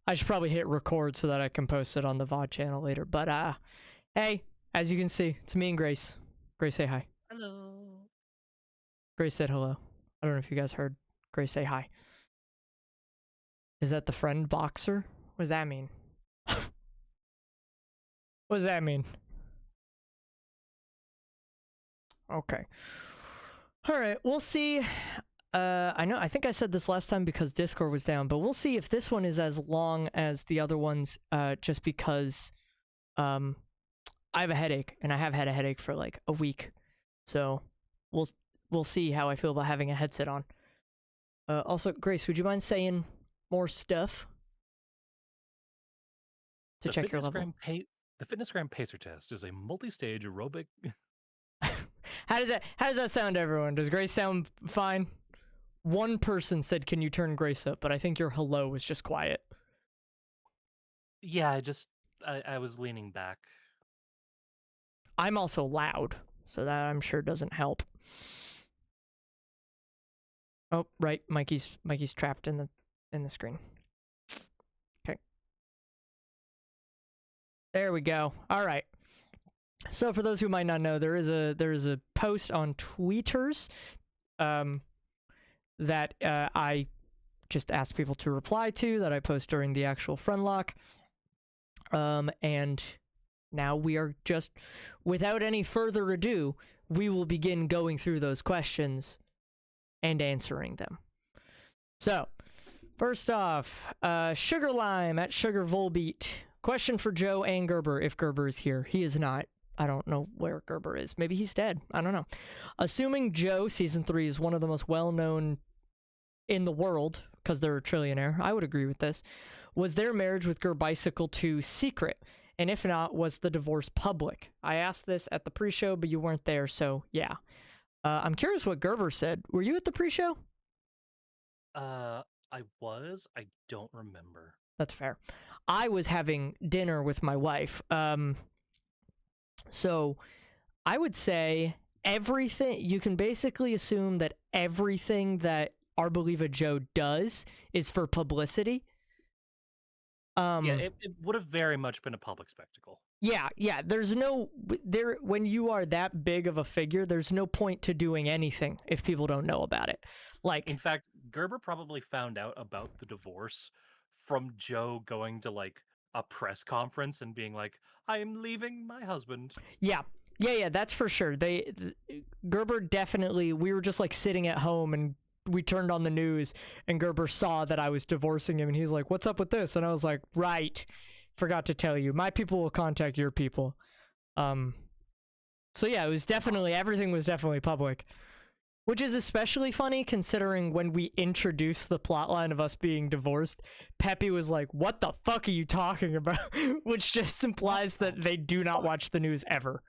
I should probably hit record so that I can post it on the VOD channel later. But hey, as you can see, it's me and Grace. Grace, say hi. Hello. Grace said hello. I don't know if you guys heard Grace say hi. Is that the friend boxer? What does that mean? What does that mean? Okay. Alright, we'll see. I think I said this last time because Discord was down, but we'll see if this one is as long as the other ones, just because, I have a headache, and I have had a headache for like a week. So, we'll see how I feel about having a headset on. Also, Grace, would you mind saying more stuff? To check your level. The Fitnessgram Pacer Test is a multi-stage aerobic... How does that sound to everyone? Does Grace sound fine? One person said, can you turn Grace up? But I think your hello was just quiet. Yeah, I was leaning back. I'm also loud, so that I'm sure doesn't help. Oh, right, Mikey's trapped in the screen. Okay. There we go. All right. So for those who might not know, there is a post on Tweeters that I just asked people to reply to, that I post during the actual Friendlocke. And now we are just, without any further ado, we will begin going through those questions and answering them. So, first off, Sugar Lime at Sugar Volbeat. Question for Joe and Gerber, if Gerber is here. He is not. I don't know where Gerber is. Maybe he's dead. I don't know. Assuming Joe, Season 3, is one of the most well-known in the world, because they're a trillionaire, I would agree with this. Was their marriage with Gerbicycle 2 secret? And if not, was the divorce public? I asked this at the pre-show, but you weren't there, so yeah. I'm curious what Gerber said. Were you at the pre-show? I was. I don't remember. That's fair. I was having dinner with my wife. So I would say everything, you can basically assume that everything that Our Believer Joe does is for publicity. Yeah, it would have very much been a public spectacle. Yeah, there's no, when you are that big of a figure, there's no point to doing anything if people don't know about it. Like, in fact, Gerber probably found out about the divorce from Joe going to like a press conference and being like, I am leaving my husband. Yeah, that's for sure. Gerber definitely, we were just like sitting at home and we turned on the news and Gerber saw that I was divorcing him and he's like, what's up with this? And I was like, right, forgot to tell you. My people will contact your people. So yeah, it was definitely, everything was definitely public. Which is especially funny considering when we introduced the plotline of us being divorced, Peppy was like, what the fuck are you talking about? Which just implies that they do not watch the news ever.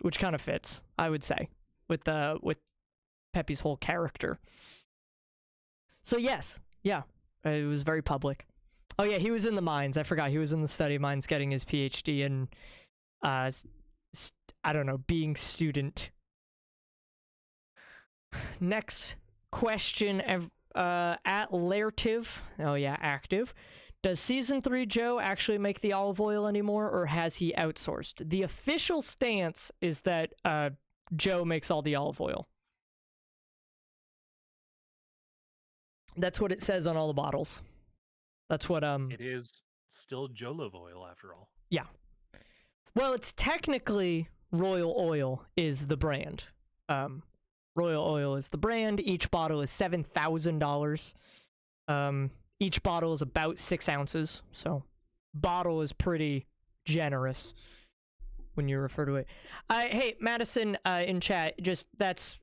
Which kind of fits, I would say, with Peppy's whole character. So yes, yeah, it was very public. Oh yeah, he was in the mines. I forgot, he was in the study mines getting his PhD in, I don't know, being student. Next question, at Laertive. Oh yeah, active. Does Season 3 Joe actually make the olive oil anymore, or has he outsourced? The official stance is that Joe makes all the olive oil. That's what it says on all the bottles. That's what It is still Jolove oil after all. Yeah. Well, it's technically Royal Oil is the brand. Royal Oil is the brand. Each bottle is $7,000. Each bottle is about 6 ounces, so bottle is pretty generous when you refer to it. Hey, Madison, in chat, just that's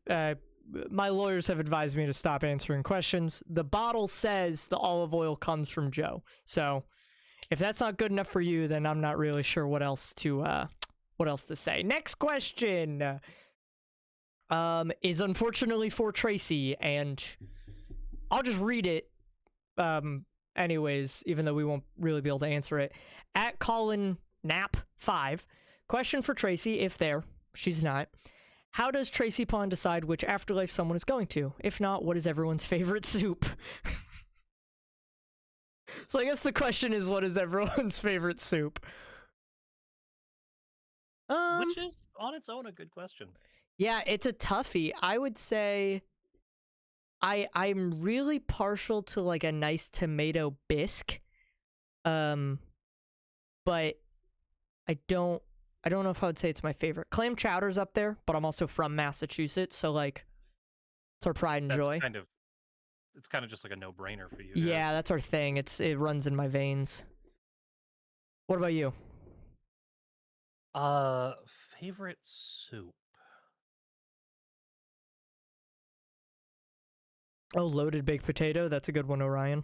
my lawyers have advised me to stop answering questions. The bottle says the olive oil comes from Joe, so if that's not good enough for you, then I'm not really sure what else to say. Next question is unfortunately for Tracy, and I'll just read it anyways, even though we won't really be able to answer it. At Colin Knapp 5, question for Tracy, if there, she's not. How does Tracy Pond decide which afterlife someone is going to? If not, what is everyone's favorite soup? So I guess the question is, what is everyone's favorite soup? Which is on its own a good question. Yeah, it's a toughie. I would say I'm really partial to like a nice tomato bisque. But I don't know if I would say it's my favorite. Clam chowder's up there, but I'm also from Massachusetts, so like it's our pride and That's joy. it's kind of just like a no-brainer for you Yeah, guys. that's our thing. It runs in my veins. What about you? Uh, Favorite soup. Oh, loaded baked potato. That's a good one, Orion.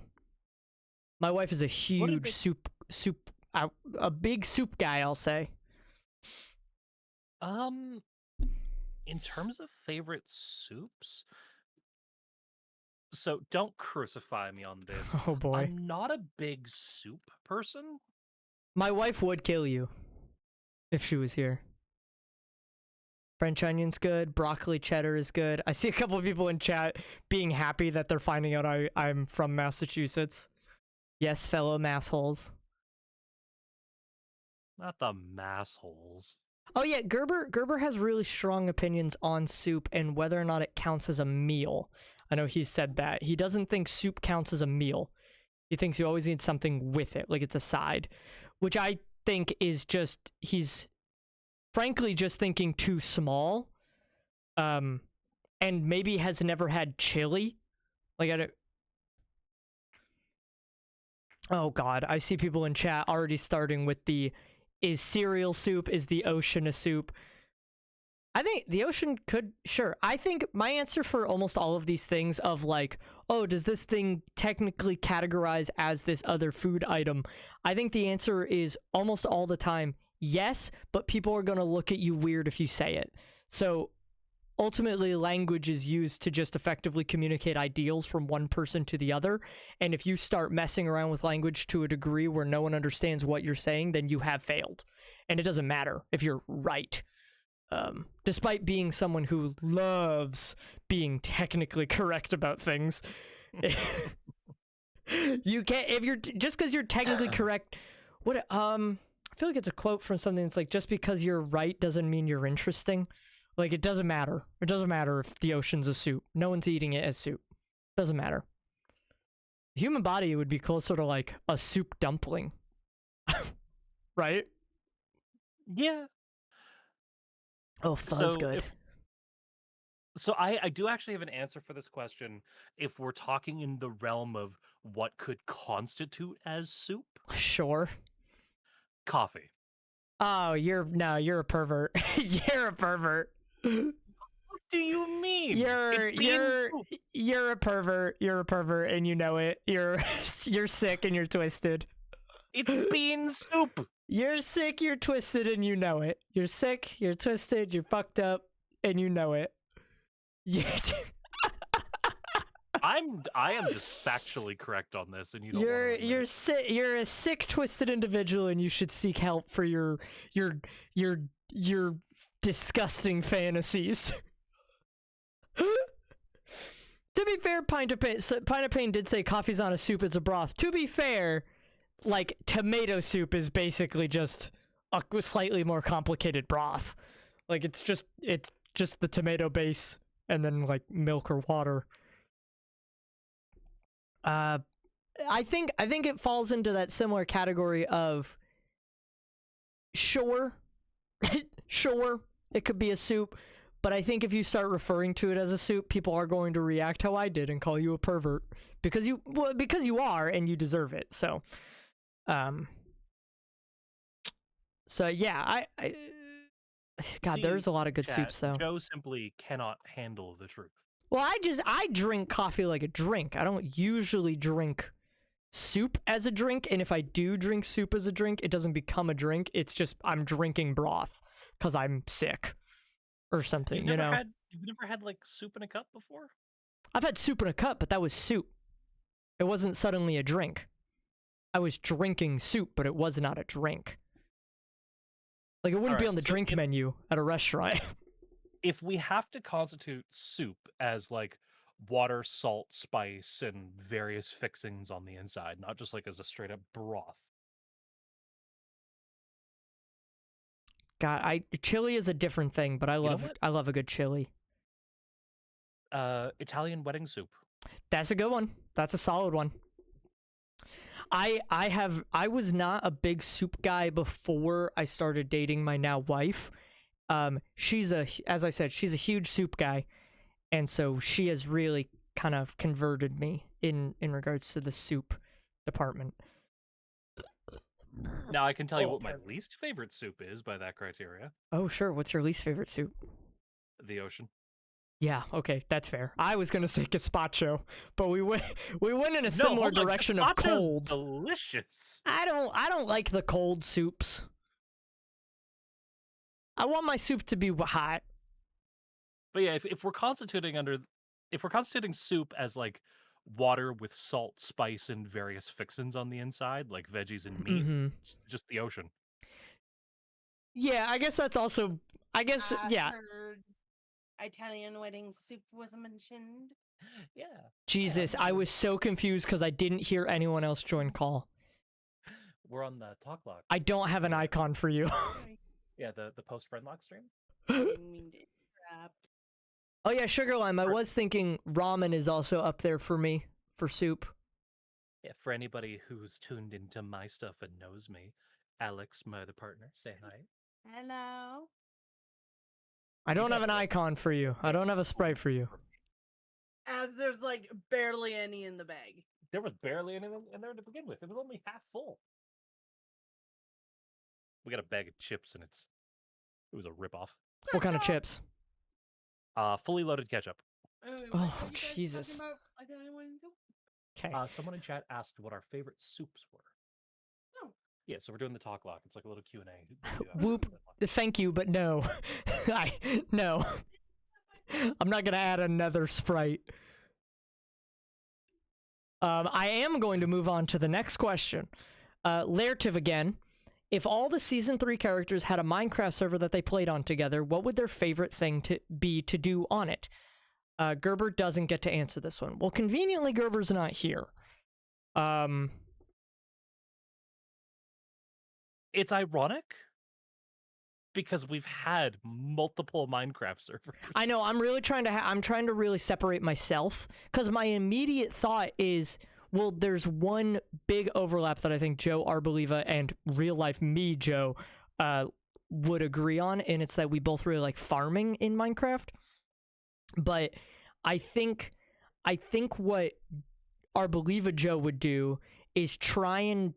My wife is a What did huge they a big soup guy, I'll say. um in terms of favorite soups? So don't crucify me on this. Oh boy. I'm not a big soup person. My wife would kill you if she was here. French onion's good. Broccoli cheddar is good. I see a couple of people in chat being happy that they're finding out I'm from Massachusetts. Yes, fellow massholes. Not the massholes. Oh yeah, Gerber has really strong opinions on soup and whether or not it counts as a meal. I know he said that. He doesn't think soup counts as a meal. He thinks you always need something with it, like it's a side, which I think is just he's frankly just thinking too small. And maybe has never had chili. Like I don't. Oh god, I see people in chat already starting with the is cereal soup, is the ocean a soup? I think the ocean could, sure. I think my answer for almost all of these things of like, oh, does this thing technically categorize as this other food item? I think the answer is almost all the time, yes, but people are going to look at you weird if you say it. So ultimately, language is used to just effectively communicate ideals from one person to the other. And if you start messing around with language to a degree where no one understands what you're saying, then you have failed. And it doesn't matter if you're right. Despite being someone who loves being technically correct about things, you can't, if you're, just because you're technically correct, I feel like it's a quote from something that's like, just because you're right doesn't mean you're interesting. Like, it doesn't matter. It doesn't matter if the ocean's a soup. No one's eating it as soup. Doesn't matter. The human body would be closer to, like, a soup dumpling. Right? Yeah. Oh, pho's good. So I do actually have an answer for this question if we're talking in the realm of what could constitute as soup. Sure. Coffee. Oh, you're a pervert. You're a pervert. What do you mean? You're a pervert. You're a pervert and you know it. You're sick and you're twisted. It's bean soup. You're sick, you're twisted, and you know it. You're sick, you're twisted, you're fucked up, and you know it. I am just factually correct on this, and you don't. You're sick. You're a sick, twisted individual, and you should seek help for your disgusting fantasies. To be fair, Pint of Pain did say coffee's not a soup; it's a broth. To be fair, like tomato soup is basically just a slightly more complicated broth. Like it's just the tomato base and then like milk or water. I think it falls into that similar category of sure, sure, it could be a soup, but I think if you start referring to it as a soup, people are going to react how I did and call you a pervert because you are and you deserve it. So, yeah, God, See, there's a lot of good chat, soups though. Joe simply cannot handle the truth. Well, I drink coffee like a drink. I don't usually drink soup as a drink, and if I do drink soup as a drink, it doesn't become a drink. It's just I'm drinking broth because I'm sick or something, You've never had like soup in a cup before? I've had soup in a cup, but that was soup. It wasn't suddenly a drink. I was drinking soup, but it was not a drink. Like, it wouldn't be on the drink menu at a restaurant. If we have to constitute soup as like water, salt, spice, and various fixings on the inside, not just like as a straight up broth. God, chili is a different thing, but I You know love what? I love a good chili. Italian wedding soup. That's a good one. That's a solid one. I was not a big soup guy before I started dating my now wife. As I said, she's a huge soup guy, and so she has really kind of converted me in regards to the soup department. Now I can tell you Oh, what my pardon me. least favorite soup is by that criteria: Oh, sure. What's your least favorite soup? the ocean. Yeah, okay, that's fair. I was gonna say gazpacho, but we went in a No, similar hold on. direction of Gazpacho's cold. delicious. I don't like the cold soups. I want my soup to be hot. But yeah, if we're constituting soup as like water with salt, spice, and various fixins on the inside, like veggies and meat, Mm-hmm. just the ocean. Yeah, I guess that's also. I guess I yeah. heard Italian wedding soup was mentioned. Yeah. Jesus, I was so confused because I didn't hear anyone else join call. We're on the talk log. I don't have an icon for you. Sorry, Yeah, the post Friendlocke stream. didn't mean to interrupt. Oh yeah, Sugar Lime. I was thinking ramen is also up there for me for soup. Yeah, for anybody who's tuned into my stuff and knows me, Alex, my other partner, say hi. Hello. I don't You've have had an this. icon for you. I don't have a sprite for you. As there's like barely any in the bag. There was barely anything in there to begin with. It was only half full. We got a bag of chips and it was a ripoff. What kind of chips? Fully loaded ketchup. Oh, Jesus. Okay. Someone in chat asked what our favorite soups were. Oh. Yeah, so we're doing the talk lock. It's like a little Q&A. Whoop. Thank you, but no. No. I'm not gonna add another sprite. I am going to move on to the next question. Laertiv again. If all the Season 3 characters had a Minecraft server that they played on together, what would their favorite thing to do on it? Gerber doesn't get to answer this one. Well, conveniently, Gerber's not here. It's ironic because we've had multiple Minecraft servers. I know. I'm really trying to. I'm trying to really separate myself because my immediate thought is, well, there's one big overlap that I think Joe Arboliva and real life me, Joe, would agree on, and it's that we both really like farming in Minecraft. But I think what Arboliva Joe would do is try and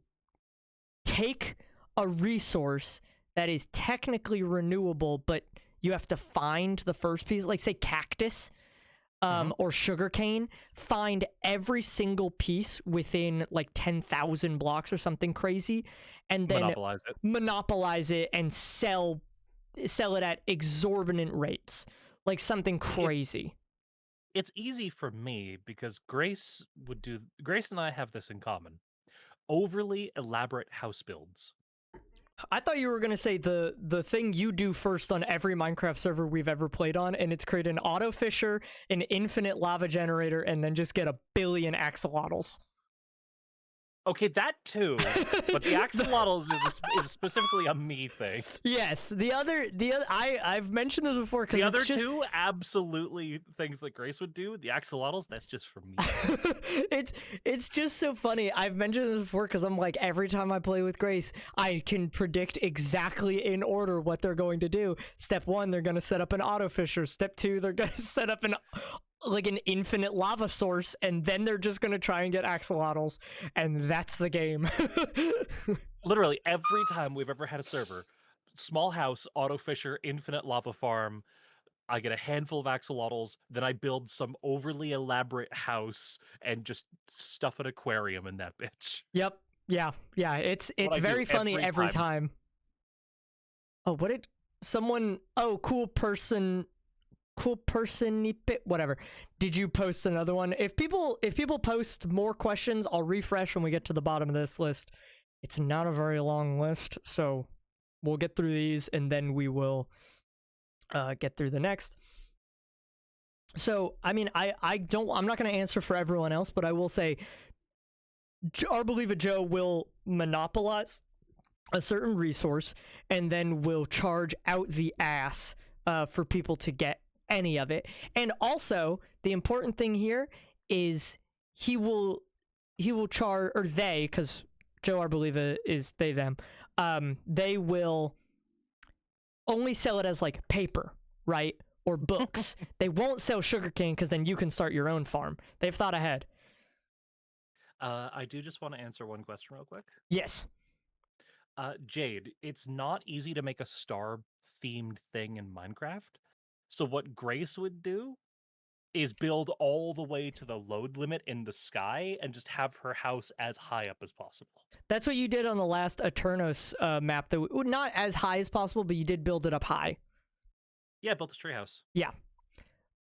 take a resource that is technically renewable, but you have to find the first piece, like say cactus, or sugarcane, find every single piece within like 10,000 blocks or something crazy, and then monopolize it and sell it at exorbitant rates, like something crazy. It's easy for me because Grace and I have this in common. Overly elaborate house builds. I thought you were going to say the thing you do first on every Minecraft server we've ever played on, and it's create an auto fissure, an infinite lava generator, and then just get a billion axolotls. Okay, that too, but the axolotls is specifically a me thing. Yes, I've mentioned this before because the other two absolutely things that Grace would do. The axolotls, that's just for me. it's just so funny. I've mentioned this before because I'm like, every time I play with Grace, I can predict exactly in order what they're going to do. Step 1, they're going to set up an auto fissure. Step 2, they're going to set up an infinite lava source, and then they're just gonna try and get axolotls, and that's the game. Literally every time we've ever had a server, small house, auto fissure, infinite lava farm, I get a handful of axolotls, then I build some overly elaborate house and just stuff an aquarium in that bitch. Yep. Yeah. It's very funny every time. Oh, what did someone? Oh, cool person, whatever. Did you post another one? If people post more questions, I'll refresh when we get to the bottom of this list. It's not a very long list, so we'll get through these and then we will get through the next. So, I mean, I'm not going to answer for everyone else, but I will say, our Believer Joe will monopolize a certain resource and then will charge out the ass for people to get any of it. And also, the important thing here is he will charge, or they, because Joe our Believer is they, them, they will only sell it as like paper, right? Or books. They won't sell sugarcane because then you can start your own farm. They've thought ahead. I do just want to answer one question real quick. Yes. Jade, it's not easy to make a star-themed thing in Minecraft. So what Grace would do is build all the way to the load limit in the sky and just have her house as high up as possible. That's what you did on the last Eternos map. That not as high as possible, but you did build it up high. Yeah, built a treehouse. Yeah.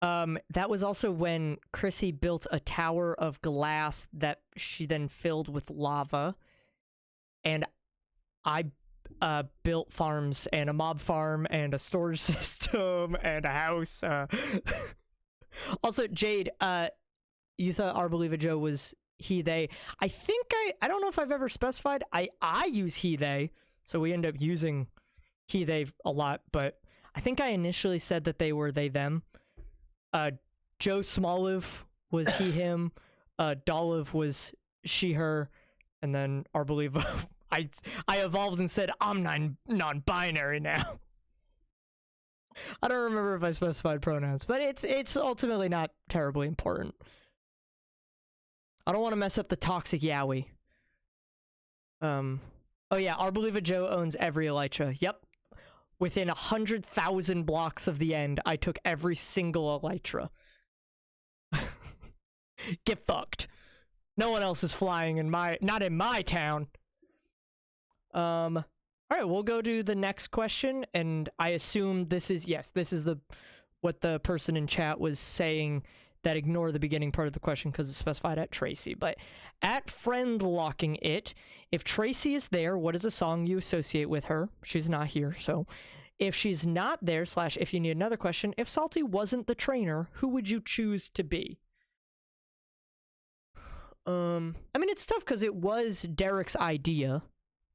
That was also when Chrissy built a tower of glass that she then filled with lava. And I built farms and a mob farm and a storage system and a house. Also, Jade, you thought our Believer Joe was he, they. I think I don't know if I've ever specified. I use he, they, so we end up using he, they a lot, but I think I initially said that they were they, them. Joe Smoliv was he, him. Doliv was she, her. And then our Believer, I evolved and said, I'm non-binary now. I don't remember if I specified pronouns, but it's ultimately not terribly important. I don't want to mess up the toxic Yowie. Oh yeah, our Believer Joe owns every elytra. Yep. Within 100,000 blocks of the end, I took every single elytra. Get fucked. No one else is flying not in my town. All right, we'll go to the next question, and I assume this is what the person in chat was saying, that ignore the beginning part of the question because it's specified at Tracy. But at Friendlocking It, if Tracy is there, what is a song you associate with her? She's not here, so if she's not there, / if you need another question, if Salty wasn't the trainer, who would you choose to be? I mean, it's tough because it was Derek's idea,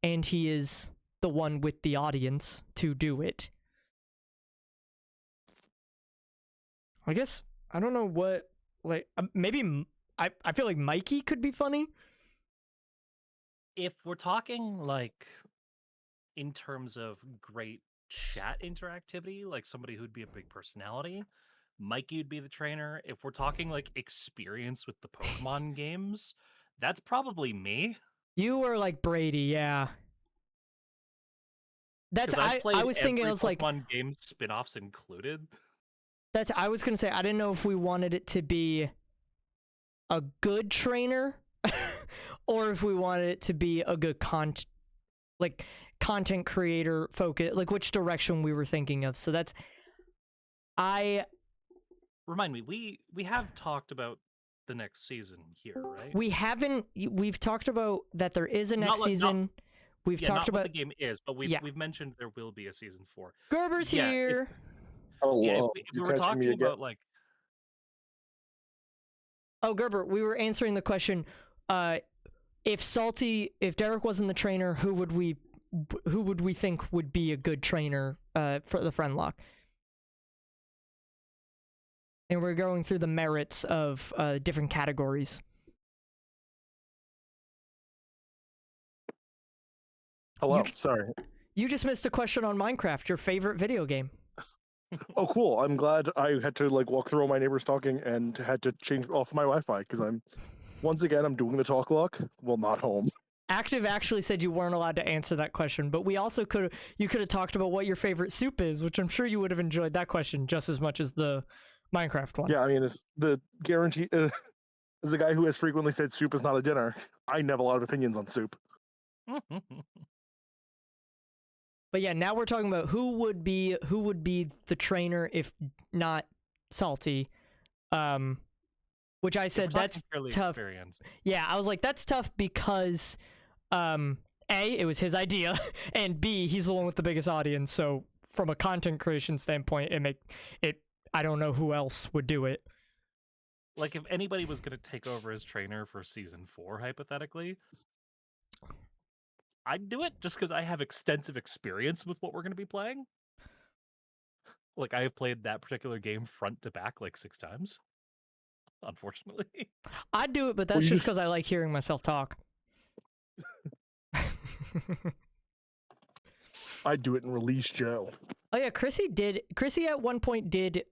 and he is the one with the audience to do it. I guess, I don't know what, like, maybe, I feel like Mikey could be funny. If we're talking, like, in terms of great chat interactivity, like somebody who'd be a big personality, Mikey would be the trainer. If we're talking, like, experience with the Pokemon games, that's probably me. You were like Brady, yeah. That's, I was thinking, I was like, Pokemon game spin-offs included. I was gonna say, I didn't know if we wanted it to be a good trainer or if we wanted it to be a good content creator focus, like which direction we were thinking of. So that's, Remind me, we have talked about the next season here, right? We've talked about that there is a next season. We've talked about what the game is, but we've mentioned there will be a season 4. Gerber's here. If we were talking about, like... Oh, Gerber, we were answering the question, if Derek wasn't the trainer, who would we think would be a good trainer for the Friendlocke? And we're going through the merits of different categories. Hello, sorry. You just missed a question on Minecraft, your favorite video game. Oh, cool. I'm glad I had to like walk through all my neighbors talking and had to change off my Wi-Fi because I'm doing the talk lock. Well, not home. Active actually said you weren't allowed to answer that question, but we also could have talked about what your favorite soup is, which I'm sure you would have enjoyed that question just as much as the Minecraft one. Yeah, I mean, it's the guarantee. As a guy who has frequently said soup is not a dinner, I have a lot of opinions on soup. But yeah, now we're talking about who would be the trainer if not Salty. Which I said that's tough. Experience. Yeah, I was like, that's tough because A, it was his idea, and B, he's the one with the biggest audience. So from a content creation standpoint, I don't know who else would do it. Like, if anybody was going to take over as trainer for season 4, hypothetically, I'd do it just because I have extensive experience with what we're going to be playing. Like, I have played that particular game front to back like 6 times, unfortunately. I'd do it, but that's Well, you just just- because I like hearing myself talk. I'd do it and release Joe. Oh yeah, Chrissy at one point did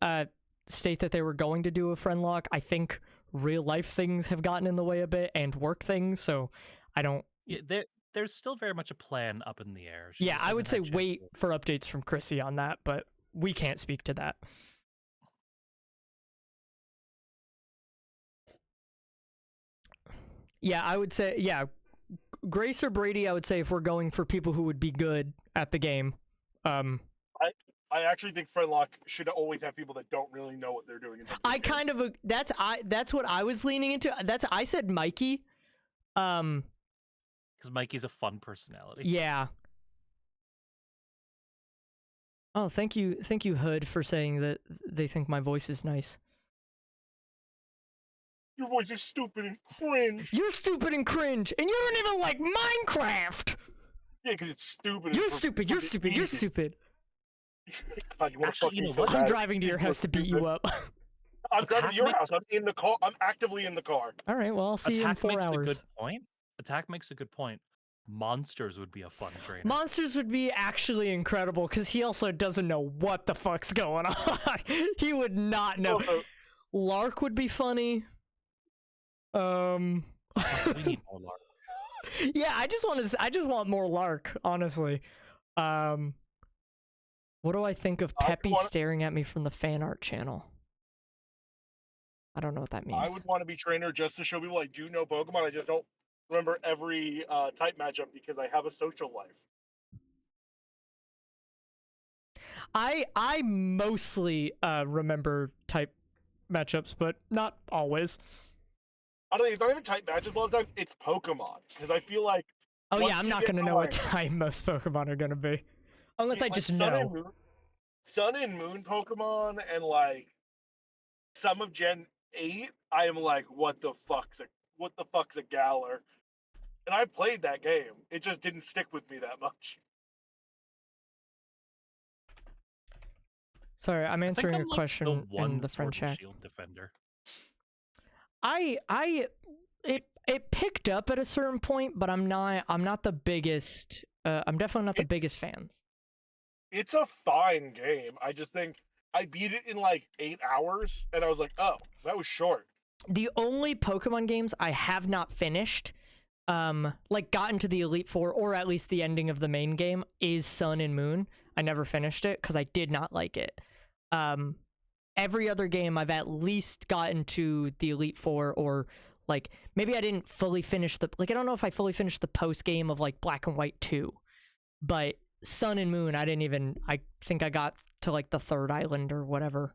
state that they were going to do a Friendlocke. I think real life things have gotten in the way a bit and work things, so I don't. Yeah, there's still very much a plan up in the air. She Yeah, just I would say hasn't had wait chance to- for updates from Chrissy on that, but we can't speak to that. Yeah, I would say, yeah, Grace or Brady, I would say if we're going for people who would be good at the game. I actually think Friendlocke should always have people that don't really know what they're doing. in terms of I the game. kind of, that's what I was leaning into. I said Mikey. Because Mikey's a fun personality. Yeah. Oh, thank you, Hood, for saying that they think my voice is nice. Your voice is stupid and cringe. You're stupid and cringe, and you don't even like Minecraft. Yeah, because it's stupid. and You're for stupid. You're fucking stupid. You're easy. stupid. God, you want to Actually, fuck you me know so what? I'm bad. driving to your house to beat you up. I'm driving to your Attack house. I'm in the car. I'm actively in the car. All right. Well, I'll see you in Attack 4 makes a hours. good point. Attack makes a good point. Monsters would be a fun trainer. Monsters would be actually incredible because he also doesn't know what the fuck's going on. He would not know. Also, Lark would be funny. We need more Lark. Yeah, I just want more Lark, honestly. What do I think of Peppy staring at me from the fan art channel? I don't know what that means. I would want to be trainer just to show people I do know Pokemon. I just don't remember every type matchup because I have a social life. I mostly remember type matchups, but not always. I don't think it's not even type matchups a lot of times. It's Pokemon because I feel like Oh once yeah, I'm you not get gonna to, know what like- type most Pokemon are gonna be, unless I like, just Sun and know. Moon- Sun and Moon Pokemon and like some of Gen 8, I am like, what the fuck's a Galar? And I played that game. It just didn't stick with me that much. Sorry, I'm I think answering I'm a like question the one in the friend Sword and chat. Shield defender. It picked up at a certain point, but I'm not the biggest. I'm definitely not the It's- biggest fans. It's a fine game. I just think I beat it in like 8 hours, and I was like, oh, that was short. The only Pokemon games I have not finished, like gotten to the Elite Four or at least the ending of the main game, is Sun and Moon. I never finished it because I did not like it. Every other game I've at least gotten to the Elite Four, or like maybe I didn't fully finish the, like I don't know if I fully finished the post game of like Black and White 2, but Sun and Moon I think I got to like the 3rd island or whatever,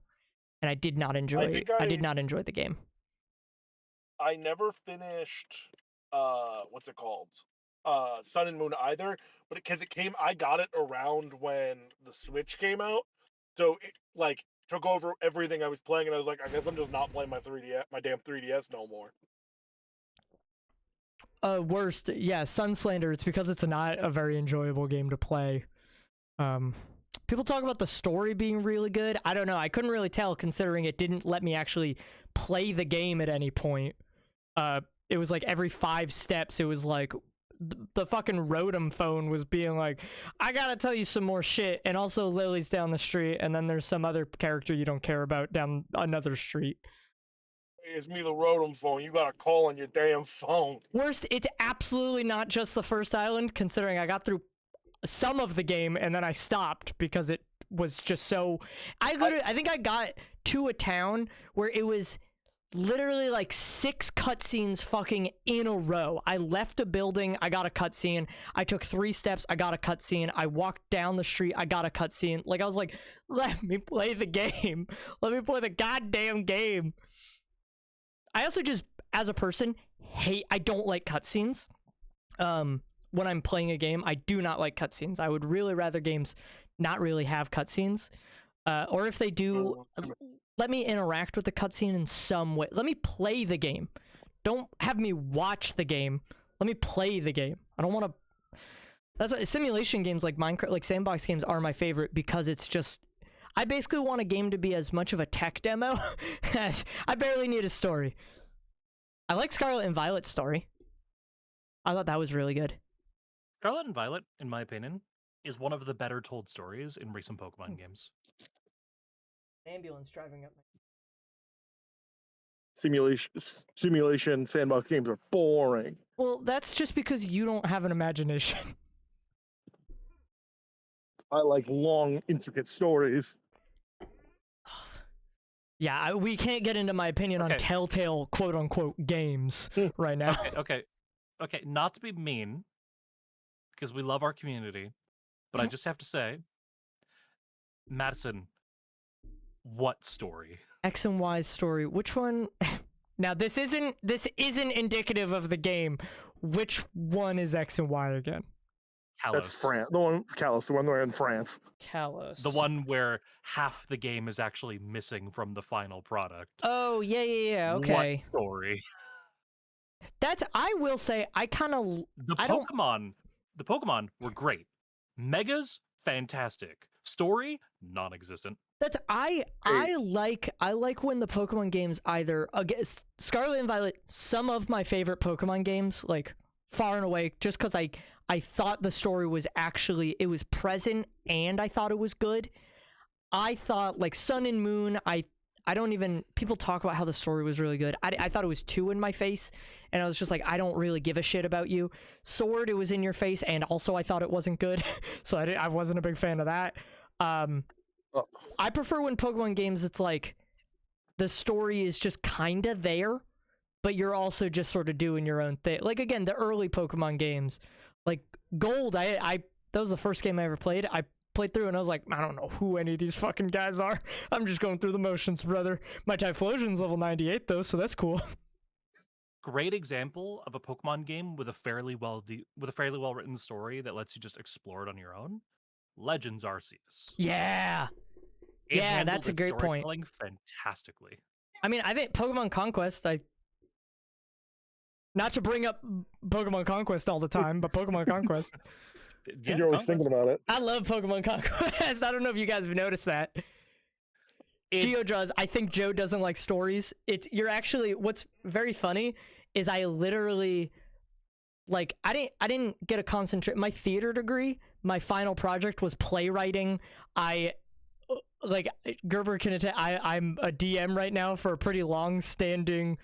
and I did not enjoy I did not enjoy the game. I never finished what's it called? Sun and Moon either, but because I got it around when the Switch came out. So it like took over everything I was playing, and I was like, I guess I'm just not playing my damn 3DS no more. Worst, yeah, Sunslander. It's because it's not a very enjoyable game to play. People talk about the story being really good. I don't know. I couldn't really tell considering it didn't let me actually play the game at any point. It was like every 5 steps, it was like the fucking Rotom phone was being like, I gotta tell you some more shit. And also Lily's down the street, and then there's some other character you don't care about down another street. It's me, the Rotom phone. You got a call on your damn phone. Worst, it's absolutely not just the first island, considering I got through some of the game and then I stopped because it was just so... I think I got to a town where it was literally like 6 cutscenes fucking in a row. I left a building, I got a cutscene. I took 3 steps, I got a cutscene. I walked down the street, I got a cutscene. Like, I was like, let me play the game. Let me play the goddamn game. I also just, as a person, I don't like cutscenes. When I'm playing a game, I do not like cutscenes. I would really rather games not really have cutscenes. Or if they do, Oh, let me interact with the cutscene in some way. Let me play the game. Don't have me watch the game. Let me play the game. I don't want to. That's what simulation games like Minecraft, like sandbox games, are my favorite because it's just. I basically want a game to be as much of a tech demo as I barely need a story. I like Scarlet and Violet's story. I thought that was really good. Scarlet and Violet, in my opinion, is one of the better told stories in recent Pokemon games. Ambulance driving up. simulation sandbox games are boring. Well, that's just because you don't have an imagination. I like long, intricate stories. Yeah, we can't get into my opinion on Okay. Telltale quote-unquote games right now. Okay. Not to be mean, because we love our community, but I just have to say, Madison, what story? X and Y's story. Which one? Now this isn't indicative of the game. Which one is X and Y again? Kalos. That's France. The one Kalos, the one where in France. Kalos. The one where half the game is actually missing from the final product. Oh yeah. Okay. What story? That's. I will say. I kind of. The I don't. Pokemon were great. Megas, fantastic. Story, non-existent. That's I like when the Pokemon games either against Scarlet and Violet, some of my favorite Pokemon games, like far and away, just because I thought the story was actually, it was present and I thought it was good. I thought like Sun and Moon, I don't even, people talk about how the story was really good. I thought it was too in my face, and I was just like, I don't really give a shit about you. Sword, it was in your face, and also I thought it wasn't good, so I wasn't a big fan of that. I prefer when Pokemon games, it's like, the story is just kinda there, but you're also just sort of doing your own thing. Like, again, the early Pokemon games, like Gold, that was the first game I ever played. I played through and I was like, I don't know who any of these fucking guys are. I'm just going through the motions, brother. My Typhlosion's level 98 though, so that's cool. Great example of a Pokemon game with a fairly well written story that lets you just explore it on your own. Legends Arceus. Yeah. It Yeah, handled that's a its great point. storytelling fantastically. I mean, I think Pokemon Conquest, not to bring up Pokemon Conquest all the time, but Pokemon Conquest. Yeah, You're always Conquest. thinking about it. I love Pokemon Conquest. I don't know if you guys have noticed that. Geo draws. I think Joe doesn't like stories. You're actually, what's very funny is I literally, like, I didn't get a concentrate. My theater degree, my final project was playwriting. Gerber can attest, I'm a DM right now for a pretty long-standing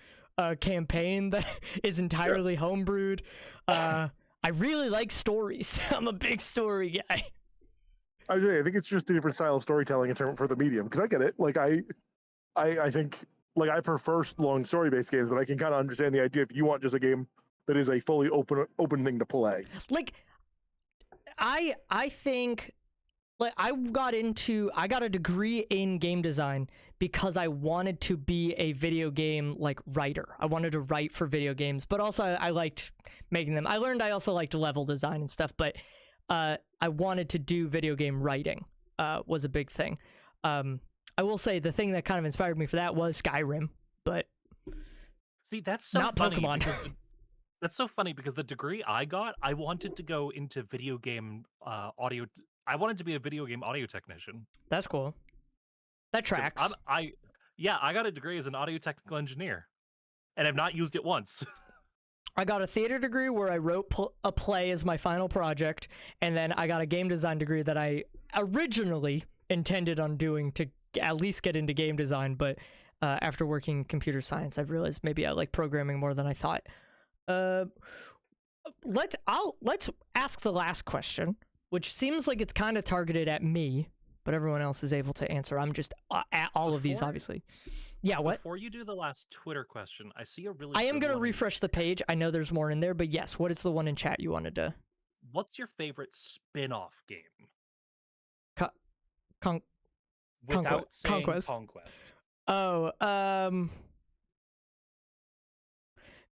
campaign that is entirely homebrewed. I really like stories. I'm a big story guy. I think it's just a different style of storytelling in terms for the medium, because I get it. Like I think, like, I prefer long story-based games, but I can kind of understand the idea if you want just a game that is a fully open thing to play. Like, I think, like, I got a degree in game design because I wanted to be a video game, like, writer. I wanted to write for video games, but also I liked making them. I learned I also liked level design and stuff, but I wanted to do video game writing, was a big thing. I will say the thing that kind of inspired me for that was Skyrim, but see, that's so not funny. Pokemon. That's so funny because the degree I got, I wanted to go into video game audio. I wanted to be a video game audio technician. That's cool. That tracks. I got a degree as an audio technical engineer, and I've not used it once. I got a theater degree where I wrote a play as my final project, and then I got a game design degree that I originally intended on doing to at least get into game design, but after working computer science, I've realized maybe I like programming more than I thought. Let's ask the last question, which seems like it's kind of targeted at me, but everyone else is able to answer. I'm just at all of these, obviously. Yeah, what? Before you do the last Twitter question, I see a really I am good going to one. refresh the page. I know there's more in there, but yes, what is the one in chat you wanted to... What's your favorite spin-off game? Without saying Conquest. Conquest. Oh,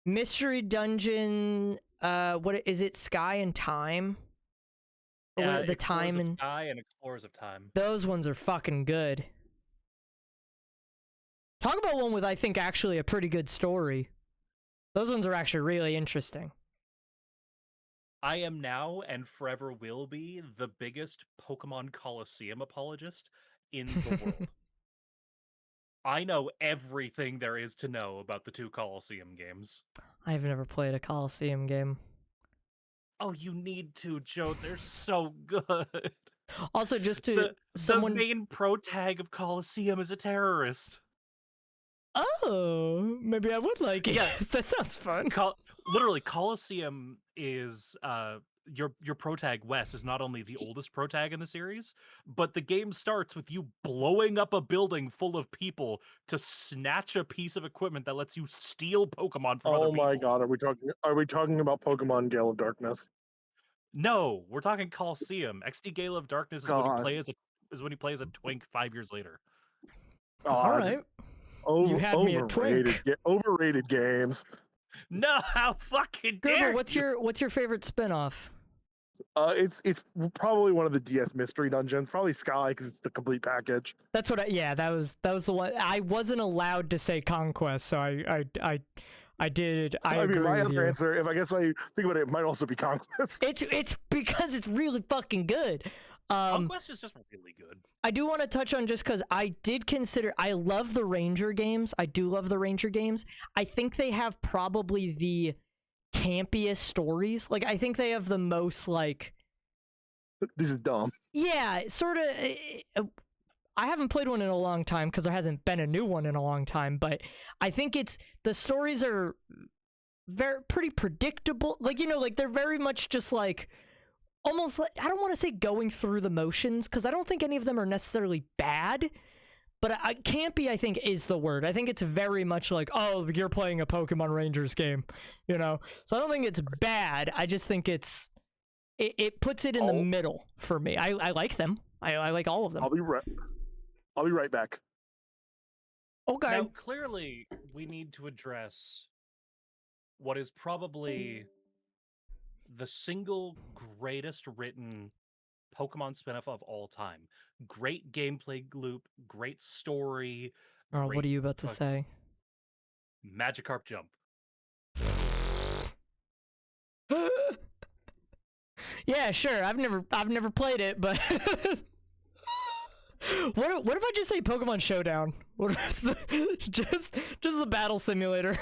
Mystery Dungeon, what is it, Sky and Time? Or what, the Explorers time of and Sky and Explorers of Time. those ones are fucking good. Talk about one with, I think, actually a pretty good story. Those ones are actually really interesting. I am now and forever will be the biggest Pokemon Coliseum apologist in the world. I know everything there is to know about the 2 Coliseum games. I've never played a Coliseum game. Oh, you need to, Joe. They're so good. Also, just to The main pro tag of Coliseum is a terrorist. Oh, maybe I would like it. Yeah. That sounds fun. Literally, Coliseum is your pro tag Wes is not only the oldest pro tag in the series, but the game starts with you blowing up a building full of people to snatch a piece of equipment that lets you steal Pokemon from other Oh people. my god, are we talking about Pokemon Gale of Darkness? No, we're talking Coliseum. XD Gale of Darkness is when you God. play as a twink 5 years later. All right. You had me at twink. Overrated games. No, how fucking dare Gerber, what's your favorite spin-off? It's probably one of the DS mystery dungeons. Probably Sky because it's the complete package. That's what that was the one. I wasn't allowed to say Conquest, so I did. I agree mean, my with other you. answer, if I guess I think about it, might also be Conquest. It's because it's really fucking good. Conquest is just really good. I do want to touch on, just because I did consider, I love the Ranger games. I do love the Ranger games. I think they have probably the campiest stories. Like, I think they have the most, like... This is dumb. Yeah, sort of... I haven't played one in a long time because there hasn't been a new one in a long time, but I think the stories are pretty predictable. Like, you know, like, they're very much just, like... almost like, I don't want to say going through the motions, because I don't think any of them are necessarily bad, but campy, I think, is the word. I think it's very much like, oh, you're playing a Pokemon Rangers game, you know? So I don't think it's bad. I just think it puts it in the middle for me. I like them. I like all of them. I'll be right back. Okay. Now, clearly, we need to address what is probably the single greatest written Pokemon spin-off of all time. Great gameplay loop, great story. Oh, what are you about to say? Magikarp Jump. Yeah, sure. I've never played it, but what if I just say Pokemon Showdown? What if just the battle simulator?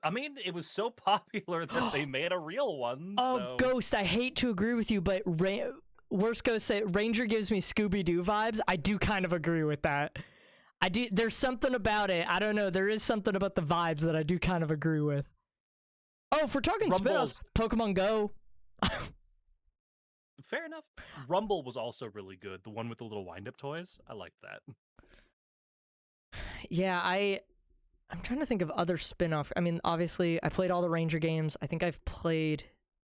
I mean, it was so popular that they made a real one. Oh, so... Ghost, I hate to agree with you, but Worst Ghost say Ranger gives me Scooby-Doo vibes. I do kind of agree with that. I do. There's something about it. I don't know. There is something about the vibes that I do kind of agree with. Oh, if we're talking spin-offs, Pokemon Go. Fair enough. Rumble was also really good. The one with the little wind-up toys. I liked that. Yeah, I'm trying to think of other spin-off. I mean, obviously, I played all the Ranger games. I think I've played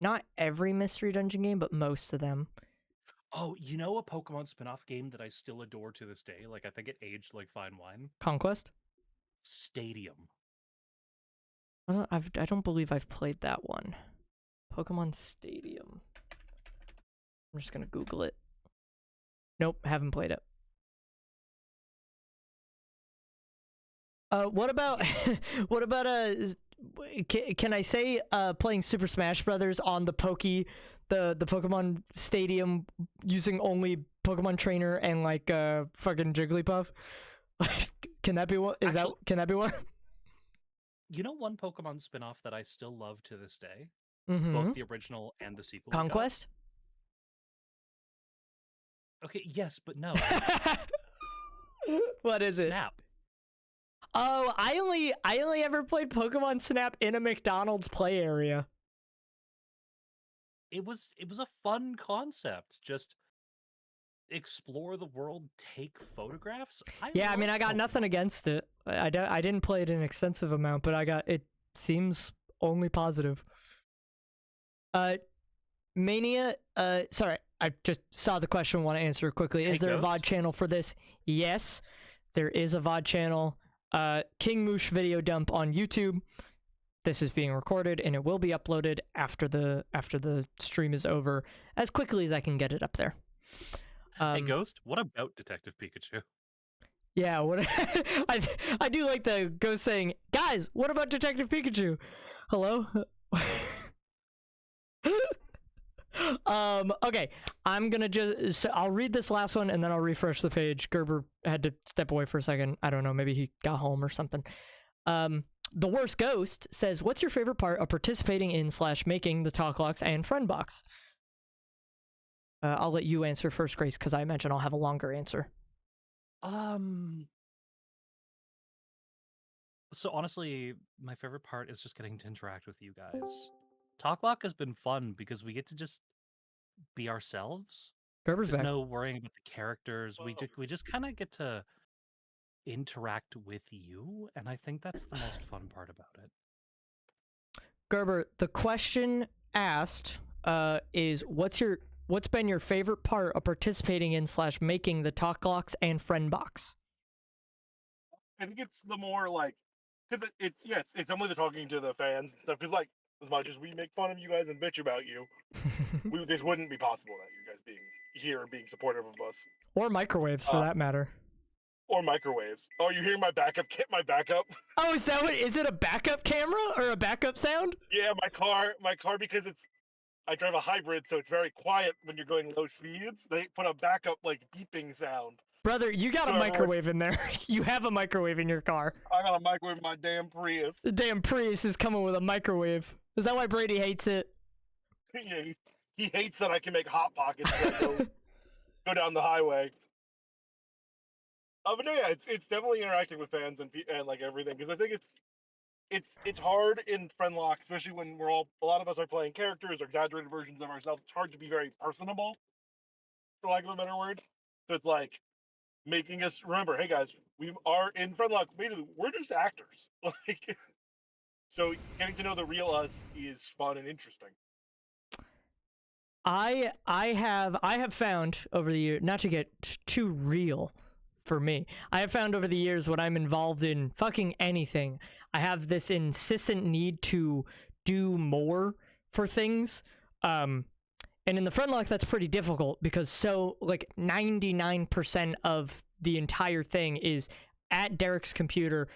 not every Mystery Dungeon game, but most of them. Oh, you know a Pokemon spin-off game that I still adore to this day? Like, I think it aged like fine wine. Conquest? Stadium. I don't believe I've played that one. Pokemon Stadium. I'm just gonna Google it. Nope, haven't played it. What about can I say playing Super Smash Brothers on the Pokemon Stadium using only Pokemon Trainer and like fucking Jigglypuff? Can that be one? Can that be one? You know one Pokemon spin-off that I still love to this day? Mm-hmm. Both the original and the sequel. Conquest? Okay, yes, but no. What is it? Snap. Oh, I only ever played Pokemon Snap in a McDonald's play area. It was a fun concept. Just explore the world, take photographs. I mean, I got nothing against it. I didn't play it an extensive amount, but it seems only positive. Mania, sorry, I just saw the question, want to answer it quickly. Is there a VOD channel for this? Yes, there is a VOD channel. King Moosh Video Dump on YouTube. this is being recorded and it will be uploaded after the stream is over as quickly as I can get it up there. Hey, Ghost, what about Detective Pikachu? Yeah, what I do like the Ghost saying, guys, what about Detective Pikachu? Hello? Okay, I'm gonna I'll read this last one and then I'll refresh the page. Gerber had to step away for a second. I don't know, maybe he got home or something. The Worst Ghost says, what's your favorite part of participating in / making the Talklocks and Friendbox? I'll let you answer first, Grace, because I imagine I'll have a longer answer. So honestly, my favorite part is just getting to interact with you guys. Talklock has been fun because we get to just be ourselves. Gerber's There's back. no worrying about the characters. We just kind of get to interact with you, and I think that's the most fun part about it. Gerber, the question asked is, what's been your favorite part of participating in / making the Talklocks and Friendbox? I think it's the more like, because it's only the talking to the fans and stuff. Because like, as much as we make fun of you guys and bitch about you, this wouldn't be possible without you guys being here and being supportive of us. Or microwaves, for that matter. Or microwaves. Oh, you hear my backup? My backup. Oh, is it a backup camera or a backup sound? Yeah, my car, because I drive a hybrid, so it's very quiet when you're going low speeds. They put a backup like beeping sound. Brother, you got a microwave in there. You have a microwave in your car. I got a microwave in my damn Prius. The damn Prius is coming with a microwave. Is that why Brady hates it? Yeah, he hates that I can make hot pockets that go down the highway. But no, yeah, it's definitely interacting with fans and like everything, because I think it's hard in Friendlock, especially when a lot of us are playing characters or exaggerated versions of ourselves. It's hard to be very personable, for lack of a better word. So it's like making us remember, hey guys, we are in Friendlock. Basically, we're just actors. Like, so getting to know the real us is fun and interesting. I have found over the year, not to get too real for me, I have found over the years when I'm involved in fucking anything, I have this insistent need to do more for things. And in the Friendlock, that's pretty difficult because 99% of the entire thing is at Derek's computer,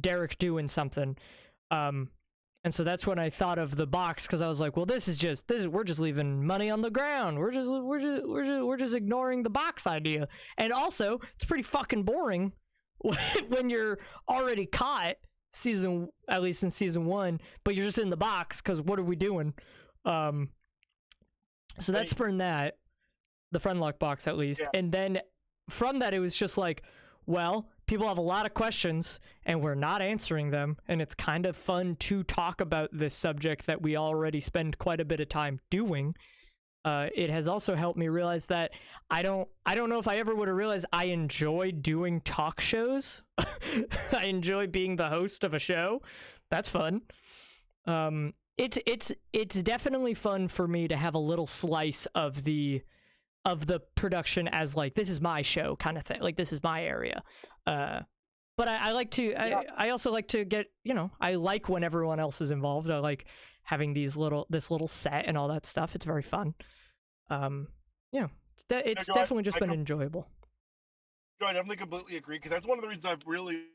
Derek doing something. And so that's when I thought of the box, because I was like, well, we're just leaving money on the ground. We're just ignoring the box idea. And also, it's pretty fucking boring when you're already caught at least in season 1, but you're just in the box, because what are we doing? So that spurned that, the Friendlocke box at least. Yeah. And then from that, it was just like, well, people have a lot of questions and we're not answering them, and it's kind of fun to talk about this subject that we already spend quite a bit of time doing. It has also helped me realize that I don't know if I ever would have realized I enjoy doing talk shows. I enjoy being the host of a show. That's fun. It's definitely fun for me to have a little slice of the production as like, this is my show kind of thing, like this is my area. But I like to I also like to get, I like when everyone else is involved. I like having this little set and all that stuff. It's very fun. It's definitely just been enjoyable. I definitely completely agree, because that's one of the reasons I've really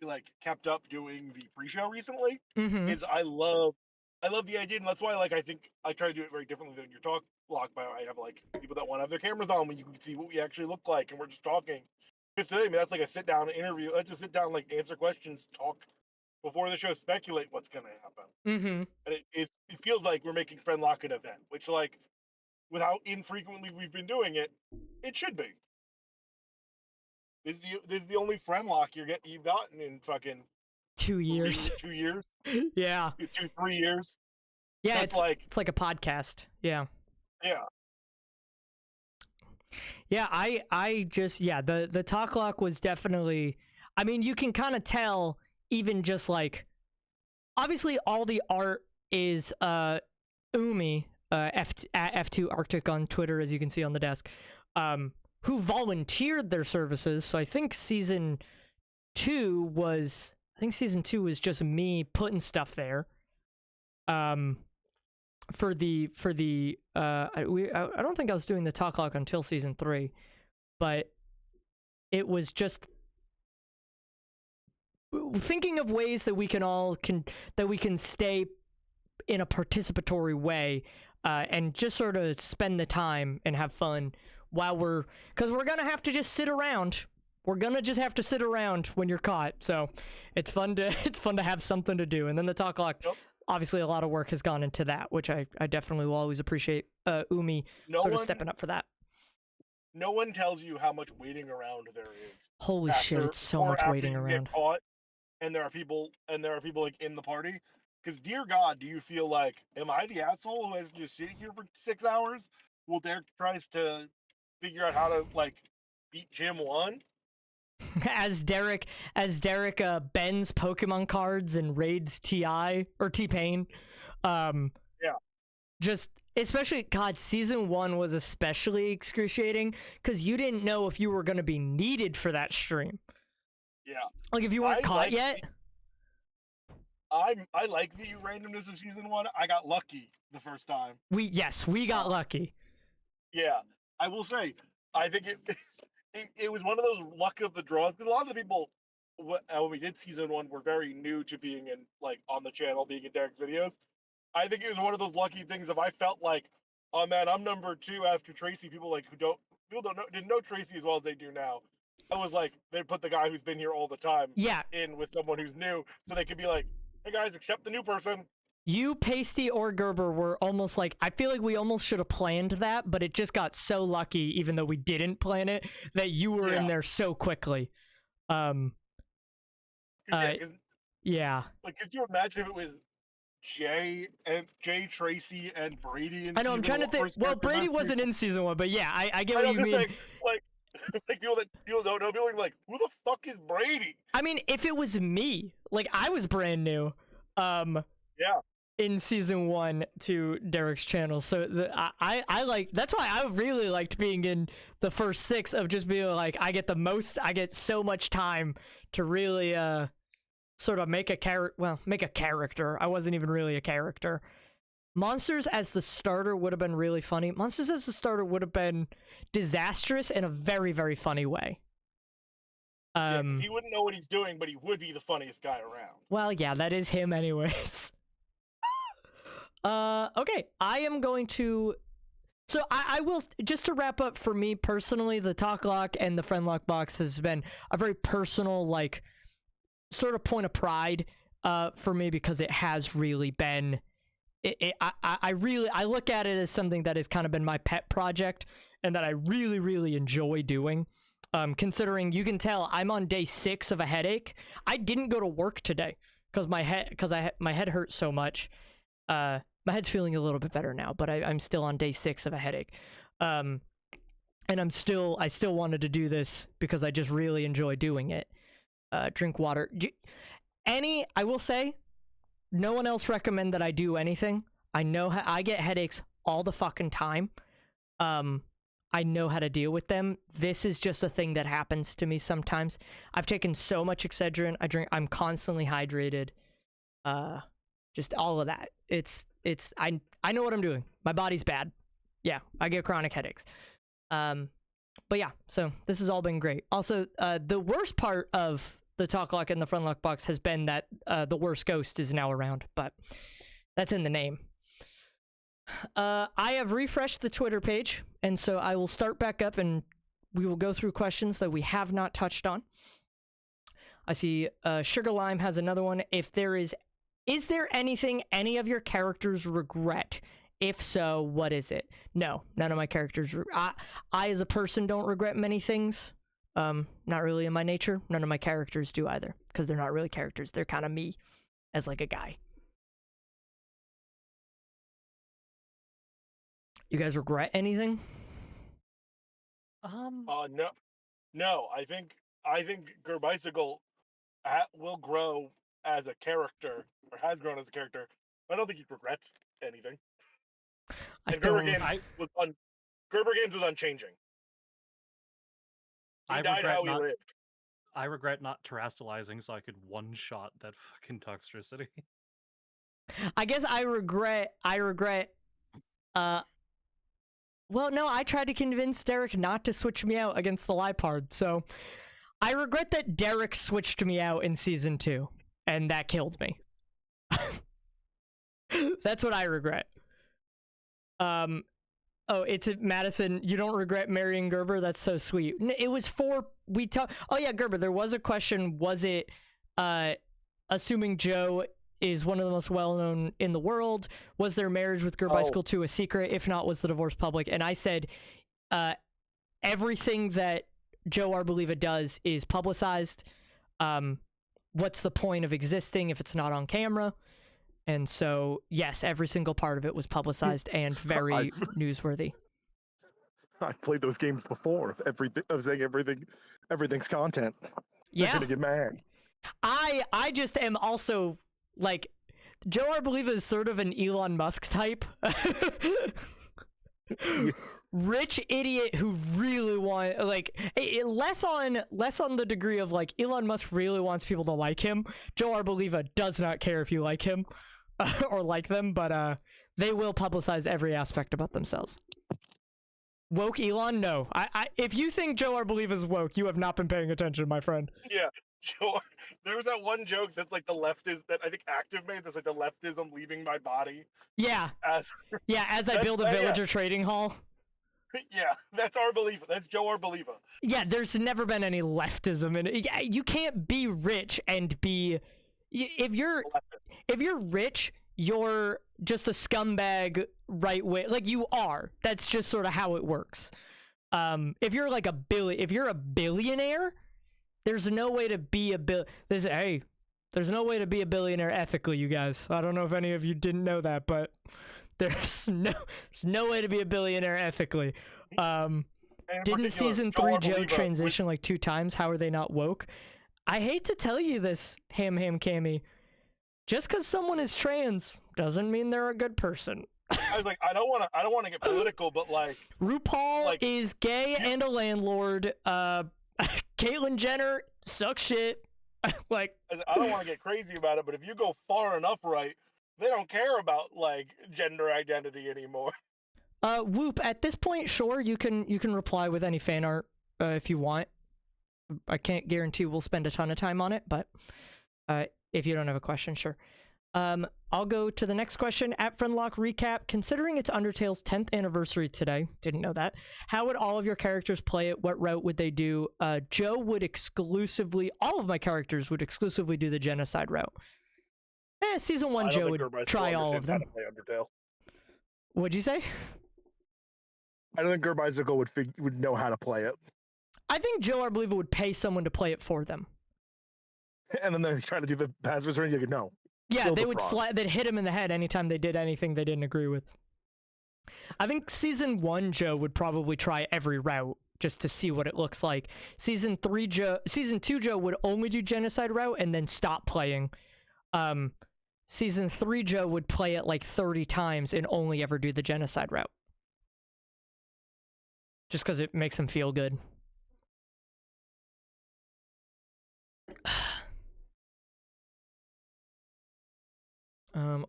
kept up doing the pre-show recently. Mm-hmm. Is I love the idea, and that's why I think I try to do it very differently than your talk block. But I have people that want to have their cameras on when you can see what we actually look like, and we're just talking. Because today, that's like a sit down interview. Let's just sit down, answer questions, talk before the show, speculate what's going to happen. Mm-hmm. And it feels like we're making Friendlock an event, which with how infrequently we've been doing it, it should be. This is the only Friendlock you've gotten in fucking 2 years. 2 years. Yeah. 3 years. Yeah, so it's like a podcast. Yeah. Yeah. Yeah, I just, the Talklocke was definitely, I mean, you can kind of tell, even just obviously all the art is Umi, F2 Arctic on Twitter, as you can see on the desk, who volunteered their services. So I think season 2 was just me putting stuff there. For the I don't think I was doing the talk log until season 3, but it was just thinking of ways that we can stay in a participatory way, and just sort of spend the time and have fun while because we're gonna have to just sit around. We're gonna just have to sit around when you're caught. So it's fun to have something to do. And then the talk log. Yep. Obviously, a lot of work has gone into that, which I definitely will always appreciate Umi stepping up for that. No one tells you how much waiting around there is. Holy shit, it's so much waiting you around. Get caught, and there are people like in the party. Because dear God, do you feel like, am I the asshole who has to just sit here for 6 hours while Derek tries to figure out how to like beat Gym 1? As Derek bends Pokemon cards and raids TI or T-Pain. Yeah. Just especially, God, season 1 was especially excruciating because you didn't know if you were going to be needed for that stream. Yeah. Like if you weren't caught yet. I like the randomness of season 1. I got lucky the first time. We got lucky. Yeah. I will say, I think it was one of those luck of the draw. A lot of the people when we did season 1 were very new to being in like on the channel, being in Derek's videos. I think it was one of those lucky things. If I felt like, oh man, I'm number 2 after Tracy, people didn't know Tracy as well as they do now. I was like, they put the guy who's been here all the time in with someone who's new, so they could be like, hey guys, accept the new person. You, Pasty, or Gerber were almost like, I feel like we almost should have planned that, but it just got so lucky, even though we didn't plan it, that you were in there so quickly. Yeah. Like, could you imagine if it was Jay, Tracy, and Brady? I know. I'm trying to think. Well, Brady wasn't in season 1, but yeah, I get what you mean. Like people don't know. People are like, who the fuck is Brady? I mean, if it was me, like I was brand new. Yeah. In season 1 to Derek's channel, so I like, that's why I really liked being in the first 6 of just being like, I get so much time to really sort of make a character. I wasn't even really a character. Monsters as the starter would have been really funny. Monsters as the starter would have been disastrous in a very, very funny way. Yeah, 'cause he wouldn't know what he's doing, but he would be the funniest guy around. Well, yeah, that is him anyways. Okay, I am going to... So I will, just to wrap up for me personally, the Talk Lock and the Friendlocke Box has been a very personal, like, sort of point of pride for me, because it has really been... I look at it as something that has kind of been my pet project, and that I really, really enjoy doing. Considering, you can tell I'm on day 6 of a headache. I didn't go to work today because my head hurt so much. My head's feeling a little bit better now, but I'm still on day 6 of a headache. And I still wanted to do this because I just really enjoy doing it. Drink water. I will say, no one else recommend that I do anything. I know I get headaches all the fucking time. I know how to deal with them. This is just a thing that happens to me sometimes. I've taken so much Excedrin. I'm constantly hydrated. Just all of that. I know what I'm doing. My body's bad. Yeah, I get chronic headaches. But yeah, so this has all been great. Also, the worst part of the Talk Lock and the Friendlocke Box has been that the worst ghost is now around, but that's in the name. I have refreshed the Twitter page, and so I will start back up and we will go through questions that we have not touched on. I see Sugar Lime has another one. Is there anything any of your characters regret? If so, what is it? No, none of my characters. I as a person don't regret many things. Not really in my nature. None of my characters do either, because they're not really characters. They're kind of me as like a guy. You guys regret anything? No. I think Gerbicycle will grow as a character, or has grown as a character. I don't think he regrets anything. And Gerber Games was unchanging. He died how he lived. I regret not terastallizing so I could one-shot that fucking Toxtricity. I guess I regret. Well, no, I tried to convince Derek not to switch me out against the Lipard, so I regret that Derek switched me out in season 2, and that killed me. That's what I regret. Oh, it's Madison. You don't regret marrying Gerber? That's so sweet. It was oh yeah, Gerber. There was a question. Was it, assuming Joe is one of the most well-known in the world, was their marriage with Gerbicycle 2 a secret? If not, was the divorce public? And I said, everything that Joe Arbeliva does is publicized. What's the point of existing if it's not on camera? And so, yes, every single part of it was publicized and very newsworthy. I've played those games before. Everything I was saying, everything's content. Yeah, They're gonna get mad. I just am also like, Joe Arbeliva is sort of an Elon Musk type. Rich idiot who really less on the degree of like Elon Musk really wants people to like him. Joe Arbeliva does not care if you like him or like them, but they will publicize every aspect about themselves. Woke Elon? No. If you think Joe Arbeliva is woke, you have not been paying attention, my friend. Yeah, sure. There was that one joke that's like the leftist that I think Active made. That's like the leftism leaving my body. Yeah. As I build a villager trading hall. yeah, that's Arbeliva. That's Joe Arbeliva. Yeah, there's never been any leftism in it. Yeah, you can't be rich and be. If you're rich, you're just a scumbag right way. Like you are. That's just sort of how it works. If you're like if you're a billionaire, there's no way to be there's no way to be a billionaire ethically, you guys. I don't know if any of you didn't know that, but there's no way to be a billionaire ethically. Didn't season 3 Joe transition like 2 times? How are they not woke? I hate to tell you this, Ham Cammy. Just because someone is trans doesn't mean they're a good person. I was like, I don't want to get political, but like RuPaul is gay and a landlord. Caitlyn Jenner sucks shit. Like, I don't want to get crazy about it, but if you go far enough right, they don't care about like gender identity anymore. Whoop. At this point, sure, you can reply with any fan art if you want. I can't guarantee we'll spend a ton of time on it, but if you don't have a question, sure. I'll go to the next question. At Friendlocke Recap, considering it's Undertale's 10th anniversary today, didn't know that, how would all of your characters play it? What route would they do? Joe would all of my characters would exclusively do the genocide route. Season 1 Joe would try all of them. What'd you say? I don't think Gerbicycle would know how to play it. I think Joe Arbeliva would pay someone to play it for them. And then they're trying to do the passive turn. You go, no. Yeah, they would they'd hit him in the head anytime they did anything they didn't agree with. I think season 1 Joe would probably try every route just to see what it looks like. Season 2 Joe would only do genocide route and then stop playing. Season 3 Joe would play it like 30 times and only ever do the genocide route. Just because it makes him feel good.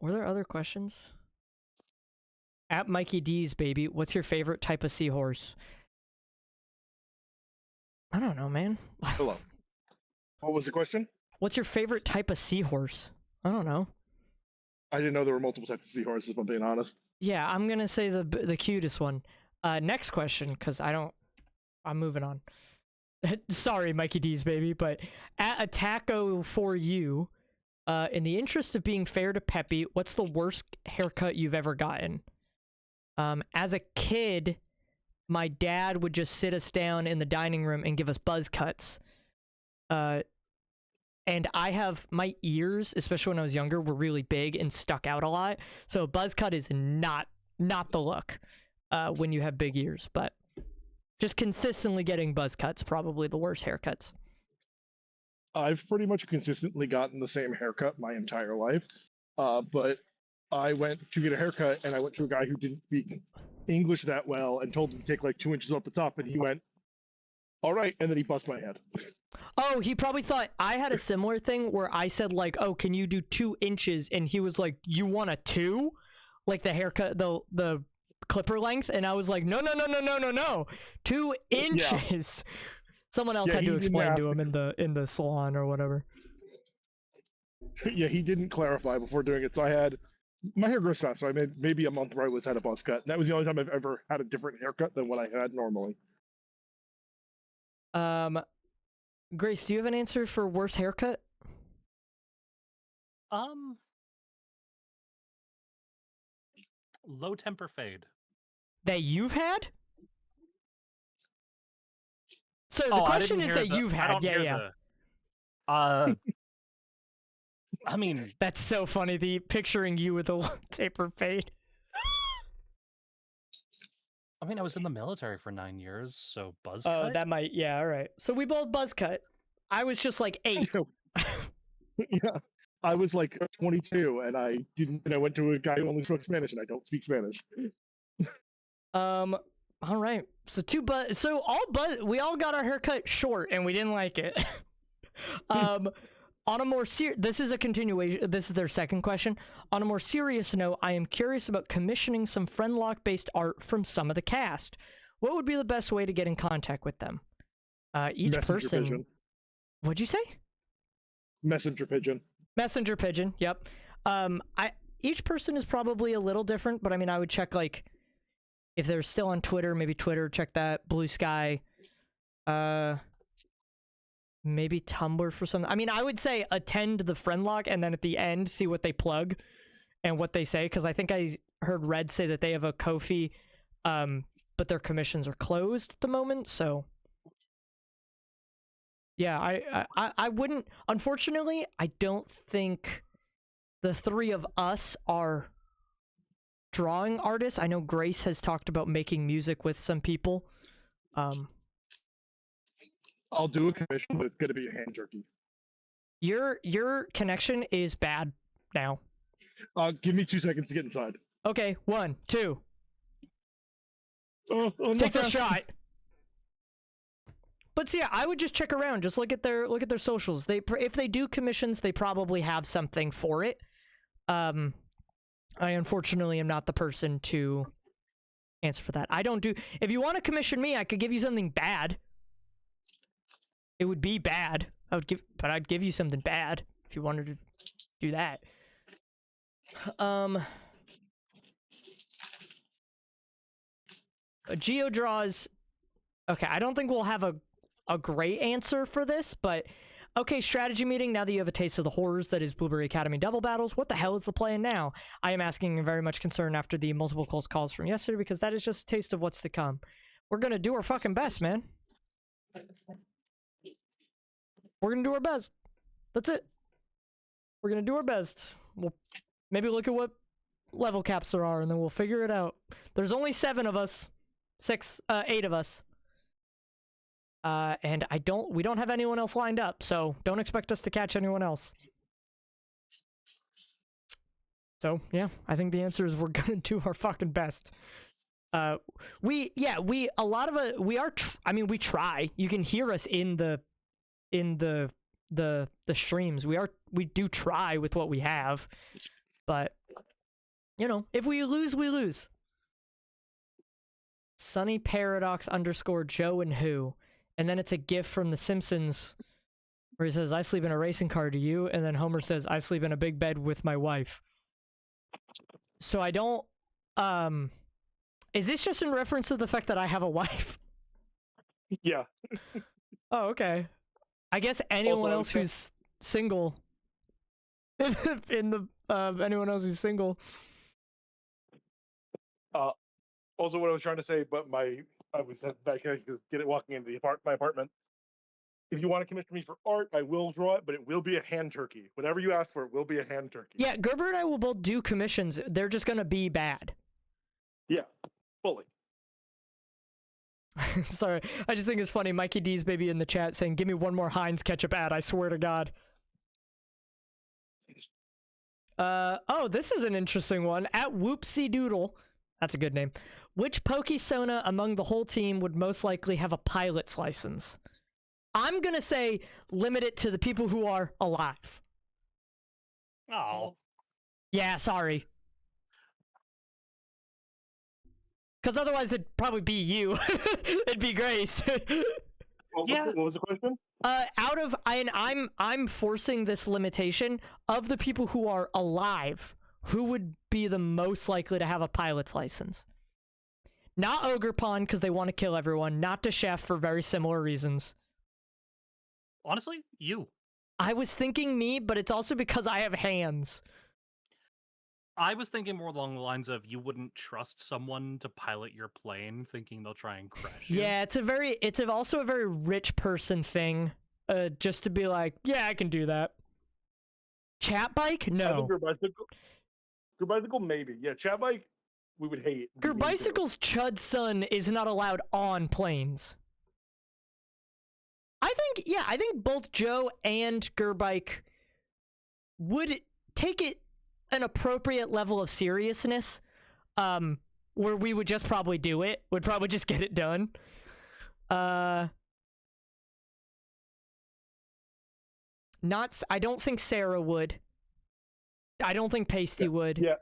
Were there other questions? At Mikey D's, baby, what's your favorite type of seahorse? I don't know, man. Hello. What was the question? What's your favorite type of seahorse? I don't know. I didn't know there were multiple types of seahorses, if I'm being honest. Yeah, I'm gonna say the cutest one. Next question, because I'm moving on. Sorry, Mikey D's, baby, but at Attaco for you, in the interest of being fair to Peppy, what's the worst haircut you've ever gotten? As a kid, my dad would just sit us down in the dining room and give us buzz cuts. And my ears, especially when I was younger, were really big and stuck out a lot. So a buzz cut is not the look when you have big ears, but just consistently getting buzz cuts, probably the worst haircuts. I've pretty much consistently gotten the same haircut my entire life, but I went to get a haircut and I went to a guy who didn't speak English that well and told him to take like 2 inches off the top, and he went, all right, and then he bust my head. Oh, he probably thought I had a similar thing where I said like, "Oh, can you do 2 inches?" And he was like, "You want a 2?" Like the haircut, the clipper length, and I was like, "No, no, no, no, no, no, no, 2 inches." Someone else Yeah, had he to didn't explain ask to him in the salon or whatever. Yeah, he didn't clarify before doing it. So I had my hair grows fast, so I made maybe a month where I was had a buzz cut. And that was the only time I've ever had a different haircut than what I had normally. Grace, do you have an answer for worst haircut? Low temper fade. That you've had? So the Oh, I question didn't is hear that the- you've I had, don't yeah, hear yeah. I mean, That's so funny. The picturing you with a low taper fade. I was in the military for 9 years, so buzz Oh, cut. that might, yeah, all right. So we both buzz cut. I was just like 8. Yeah, I was like 22, and I didn't. And I went to a guy who only spoke Spanish, and I don't speak Spanish. All right. So we all got our hair cut short, and we didn't like it. On a more this is a continuation. This is their second question. On a more serious note, I am curious about commissioning some Friendlocke based art from some of the cast. What would be the best way to get in contact with them? Each Messenger person. pigeon. What'd you say? Messenger pigeon. Messenger pigeon. Yep. Each person is probably a little different, but I mean, I would check like if they're still on Twitter, maybe Twitter. Check that. Blue Sky. Maybe Tumblr for something. I mean, I would say attend the Friendlocke and then at the end see what they plug and what they say, because I think I heard Red say that they have a Ko-fi, but their commissions are closed at the moment. So yeah, I wouldn't. Unfortunately, I don't think the 3 of us are drawing artists. I know Grace has talked about making music with some people. I'll do a commission, but it's gonna be a hand jerky. Your connection is bad now. Give me 2 seconds to get inside. Okay, 1, 2. Oh, Take the shot. But see, I would just check around. Just look at their socials. If they do commissions, they probably have something for it. I unfortunately am not the person to answer for that. I don't do. If you want to commission me, I could give you something bad. It would be bad. But I'd give you something bad if you wanted to do that. GeoDraws. Okay, I don't think we'll have a great answer for this, but okay, strategy meeting. Now that you have a taste of the horrors that is Blueberry Academy double battles, what the hell is the plan now? I am asking and very much concerned after the multiple close calls from yesterday, because that is just a taste of what's to come. We're gonna do our fucking best, man. We're gonna do our best. That's it. We're gonna do our best. We'll maybe look at what level caps there are, and then we'll figure it out. There's only 7 of us. 8 of us. And we don't have anyone else lined up, so don't expect us to catch anyone else. So, yeah, I think the answer is we're gonna do our fucking best. We try. You can hear us in the streams. We do try with what we have, but you know, if we lose, we lose. Sunny Paradox _ Joe and Who, and then it's a gif from The Simpsons where he says, "I sleep in a racing car, do you?" And then Homer says, "I sleep in a big bed with my wife." So I don't. Is this just in reference to the fact that I have a wife? Yeah. Oh, okay. I guess anyone Also, else who's single. Anyone else who's single. Also, what I was trying to say, but I was back walking into my apartment. If you want to commission me for art, I will draw it, but it will be a hand turkey. Whatever you ask for, it will be a hand turkey. Yeah, Gerber and I will both do commissions. They're just gonna be bad. Yeah, fully. Sorry, I just think it's funny. Mikey D's baby in the chat saying, "Give me one more Heinz ketchup ad, I swear to God." Oh, this is an interesting one. At Whoopsie Doodle, that's a good name. Which Pokesona among the whole team would most likely have a pilot's license? I'm gonna say limit it to the people who are alive. Oh, Yeah, sorry. Because otherwise it'd probably be you. It'd be Grace. Yeah. What was the question? I'm forcing this limitation of the people who are alive. Who would be the most likely to have a pilot's license? Not Ogrepon because they want to kill everyone. Not the chef for very similar reasons. honestly, you. I was thinking me, but it's also because I have hands. I was thinking more along the lines of you wouldn't trust someone to pilot your plane, thinking they'll try and crash you. Yeah, it's also a very rich person thing. Just to be like, yeah, I can do that. Chat bike? I No. think Group bicycle, maybe. Yeah, chat bike, we would hate. Group bicycle's Chud's son is not allowed on planes. I think both Joe and Gerbike would take it an appropriate level of seriousness, where we would just probably do it. Would probably just get it done. I don't think Sarah would. I don't think Pasty would. Yeah.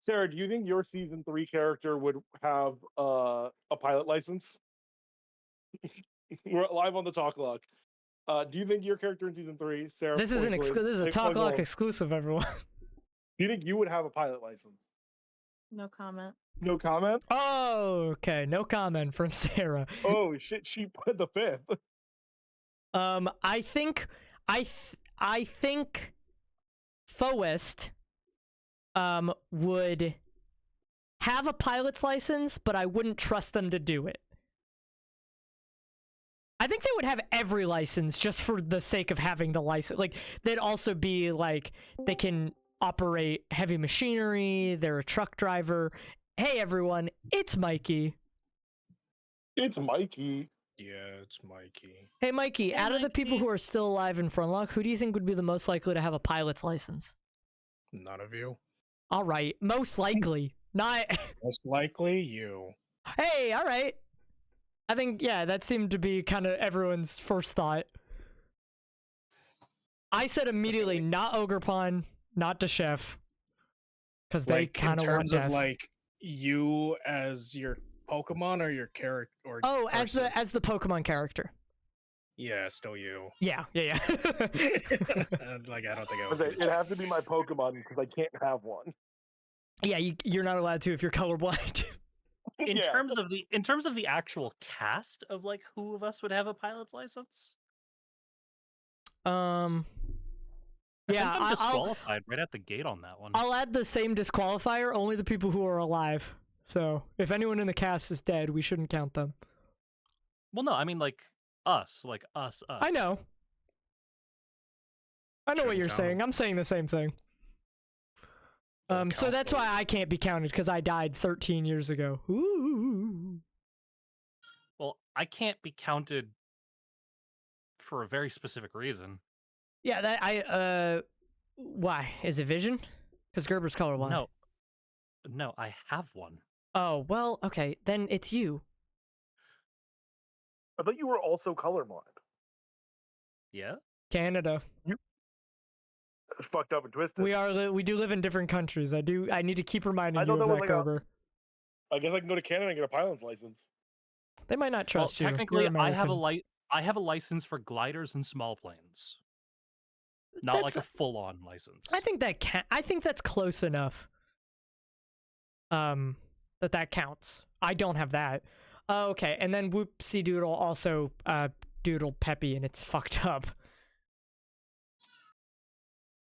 Sarah, do you think your season 3 character would have a pilot license? We're live on the Talk Lock. Do you think your character in season 3, Sarah? This is this is a Talk Lock exclusive, everyone. Do you think you would have a pilot license? No comment. No comment? Oh, okay. No comment from Sarah. Oh shit, she put the 5th. I think Foest would have a pilot's license, but I wouldn't trust them to do it. I think they would have every license just for the sake of having the license. Like, they'd also be like, they can operate heavy machinery, they're a truck driver. Hey everyone, it's Mikey. It's Mikey. Yeah, it's Mikey. Hey Mikey, Hey, out of the people Mikey. who are still alive in Friendlocke, who do you think would be the most likely to have a pilot's license? None of you. All right, most likely. Not. Most likely you. Hey, all right. I think, yeah, that seemed to be kind of everyone's first thought. I said immediately, not Ogrepon, not the chef, because they Like in kind of want terms of death. like you as your Pokemon or your character or Oh, person? as the Pokemon character. Yeah, still you. Yeah. Like I don't think I was. It'd have to be my Pokemon because I can't have one. Yeah, you're not allowed to if you're colorblind. In Yeah. terms of the actual cast of like who of us would have a pilot's license, Yeah, I think I'm I'll disqualified right at the gate on that one. add the same disqualifier, only the people who are alive. So, if anyone in the cast is dead, we shouldn't count them. Well, no, I mean like us. I know. I know what Shouldn't you're count saying. 'em. I'm saying the same thing. Don't So count that's those. why I can't be counted, because I died 13 years ago. Ooh. Well, I can't be counted for a very specific reason. Yeah, why? Is it vision? Because Gerber's colorblind. No, I have one. Oh, well, okay. Then it's you. I thought you were also colorblind. Yeah. Canada. That's fucked up and twisted. We do live in different countries. I need to keep reminding I you thought of that that, was like Gerber. I guess I can go to Canada and get a pilot's license. They might not trust Well, you. technically, You're I have American. I have a license for gliders and small planes. Not like That's- a full-on license. I think that's close enough. That counts. I don't have that. Okay, and then Whoopsie Doodle also Doodle Peppy, and it's fucked up.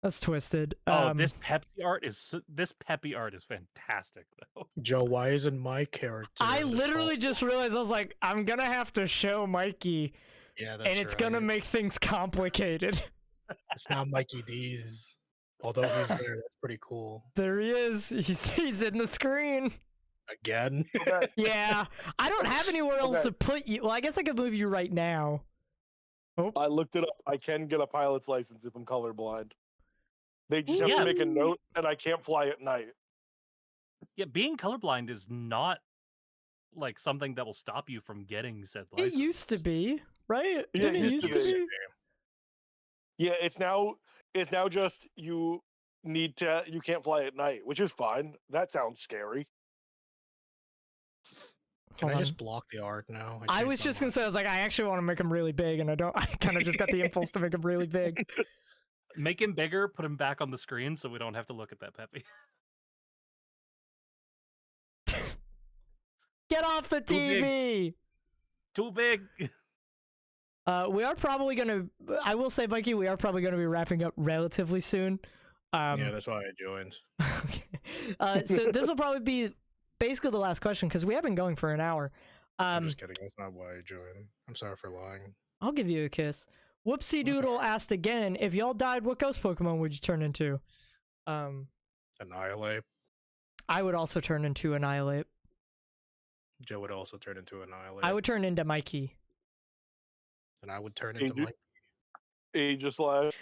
That's twisted. This Peppy art is fantastic though. Joe, why isn't my character? I in the literally Talk just Lock? realized I was like, I'm gonna have to show Mikey, Yeah, that's and it's gonna right. make things complicated. It's not Mikey D's. Although he's there, that's pretty cool. There he is. He's in the screen. Again. Okay. Yeah, I don't have anywhere else Okay. to put you. Well, I guess I could move you right now. Oh, I looked it up. I can get a pilot's license if I'm colorblind. They just have Yeah. to make a note, and I can't fly at night. Yeah, being colorblind is not like something that will stop you from getting said it license. used to be. right? Yeah, Didn't it it used used to to be. be? Yeah, it's now just you can't fly at night, which is fine. That sounds scary. Can Hold I just on. block the art now? I changed was my just gonna mind. say, I was like, I actually want to make him really big, and I kind of just got the impulse to make him really big. Make him bigger, put him back on the screen so we don't have to look at that Peppy. Get off the Too big. TV! Too big. We are probably gonna. I will say, Mikey, we are probably gonna be wrapping up relatively soon. Yeah, that's why I joined. Okay. So this will probably be basically the last question because we have been going for an hour. I'm just kidding. That's not why I joined. I'm sorry for lying. I'll give you a kiss. Whoopsie Doodle asked again, if y'all died, what ghost Pokemon would you turn into? Annihilate. I would also turn into Annihilate. Joe would also turn into Annihilate. I would turn into Mikey. And I would turn into Aegis- Mike. Aegislash.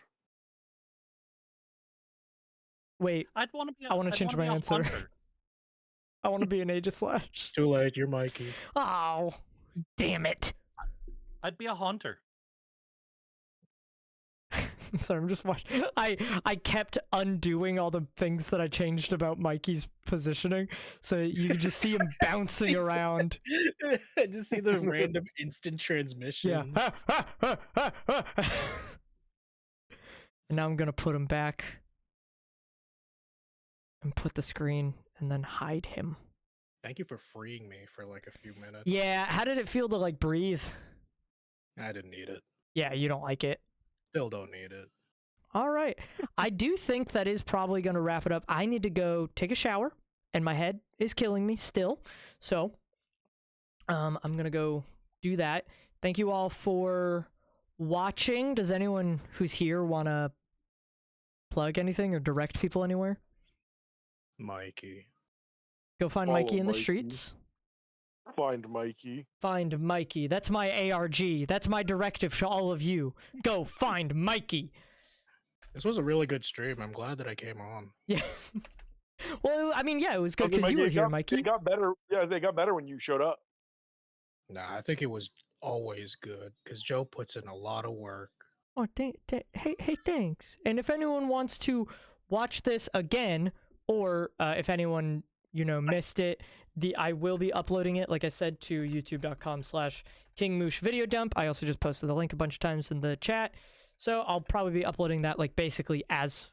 Wait, I'd want to be. I wanna change my a answer. hunter. I want to be an Aegislash. Too late. You're Mikey. Oh, damn it. I'd be a haunter. Sorry, I'm just watching. I kept undoing all the things that I changed about Mikey's positioning, so you could just see him bouncing around. I just see the random instant transmissions. Yeah. And now I'm gonna put him back and put the screen and then hide him. Thank you for freeing me for like a few minutes. Yeah, how did it feel to like breathe? I didn't need it. Yeah, you don't like it. Still don't need it. All right. I do think that is probably going to wrap it up. I need to go take a shower, and my head is killing me still. So, I'm going to go do that. Thank you all for watching. Does anyone who's here want to plug anything or direct people anywhere? Mikey. Go find Follow Mikey in the Mikey. streets. Find Mikey. Find Mikey. That's my ARG. That's my directive to all of you. Go find Mikey. This was a really good stream. I'm glad that I came on. Yeah. Well, I mean, yeah, it was good I mean, because you were here, They Mikey. got better. Yeah, they got better when you showed up. Nah, I think it was always good because Joe puts in a lot of work. Oh, hey, thanks. And if anyone wants to watch this again, or if anyone missed it, I will be uploading it, like I said, to youtube.com/KingMoosh video dump. I also just posted the link a bunch of times in the chat, so I'll probably be uploading that like basically as.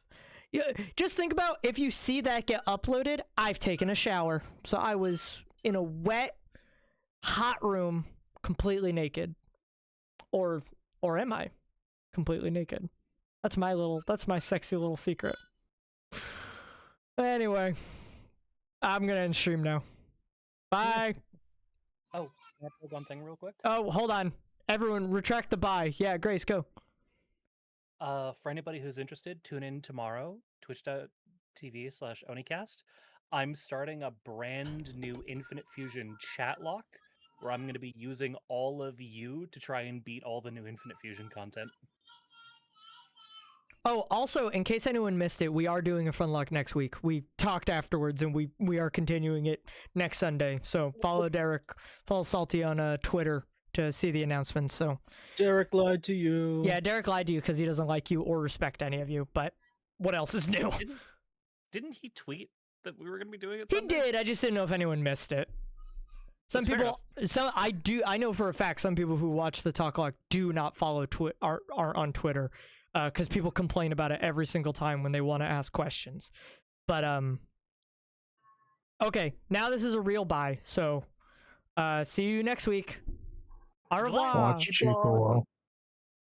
Just think about if you see that get uploaded. I've taken a shower, so I was in a wet, hot room, completely naked, or am I completely naked? That's my sexy little secret. Anyway, I'm gonna end stream now. Bye. Oh, can I plug one thing real quick? Oh, hold on. Everyone, retract the bye. Yeah, Grace, go. For anybody who's interested, tune in tomorrow, twitch.tv/Onicast. I'm starting a brand new Infinite Fusion chat lock where I'm going to be using all of you to try and beat all the new Infinite Fusion content. Oh, also, in case anyone missed it, we are doing a Friendlocke next week. We talked afterwards, and we are continuing it next Sunday. So follow Derek, follow Salty on Twitter to see the announcements. So Derek lied to you. yeah, Derek lied to you because he doesn't like you or respect any of you. But what else is new? Didn't he tweet that we were going to be doing it? He Sunday? did. I just didn't know if anyone missed it. Some That's fair people, I know for a fact some people who watch the Talk Lock do not follow are on Twitter, because people complain about it every single time when they want to ask questions. But okay, now this is a real bye. So, see you next week. Au revoir. Watch Chico.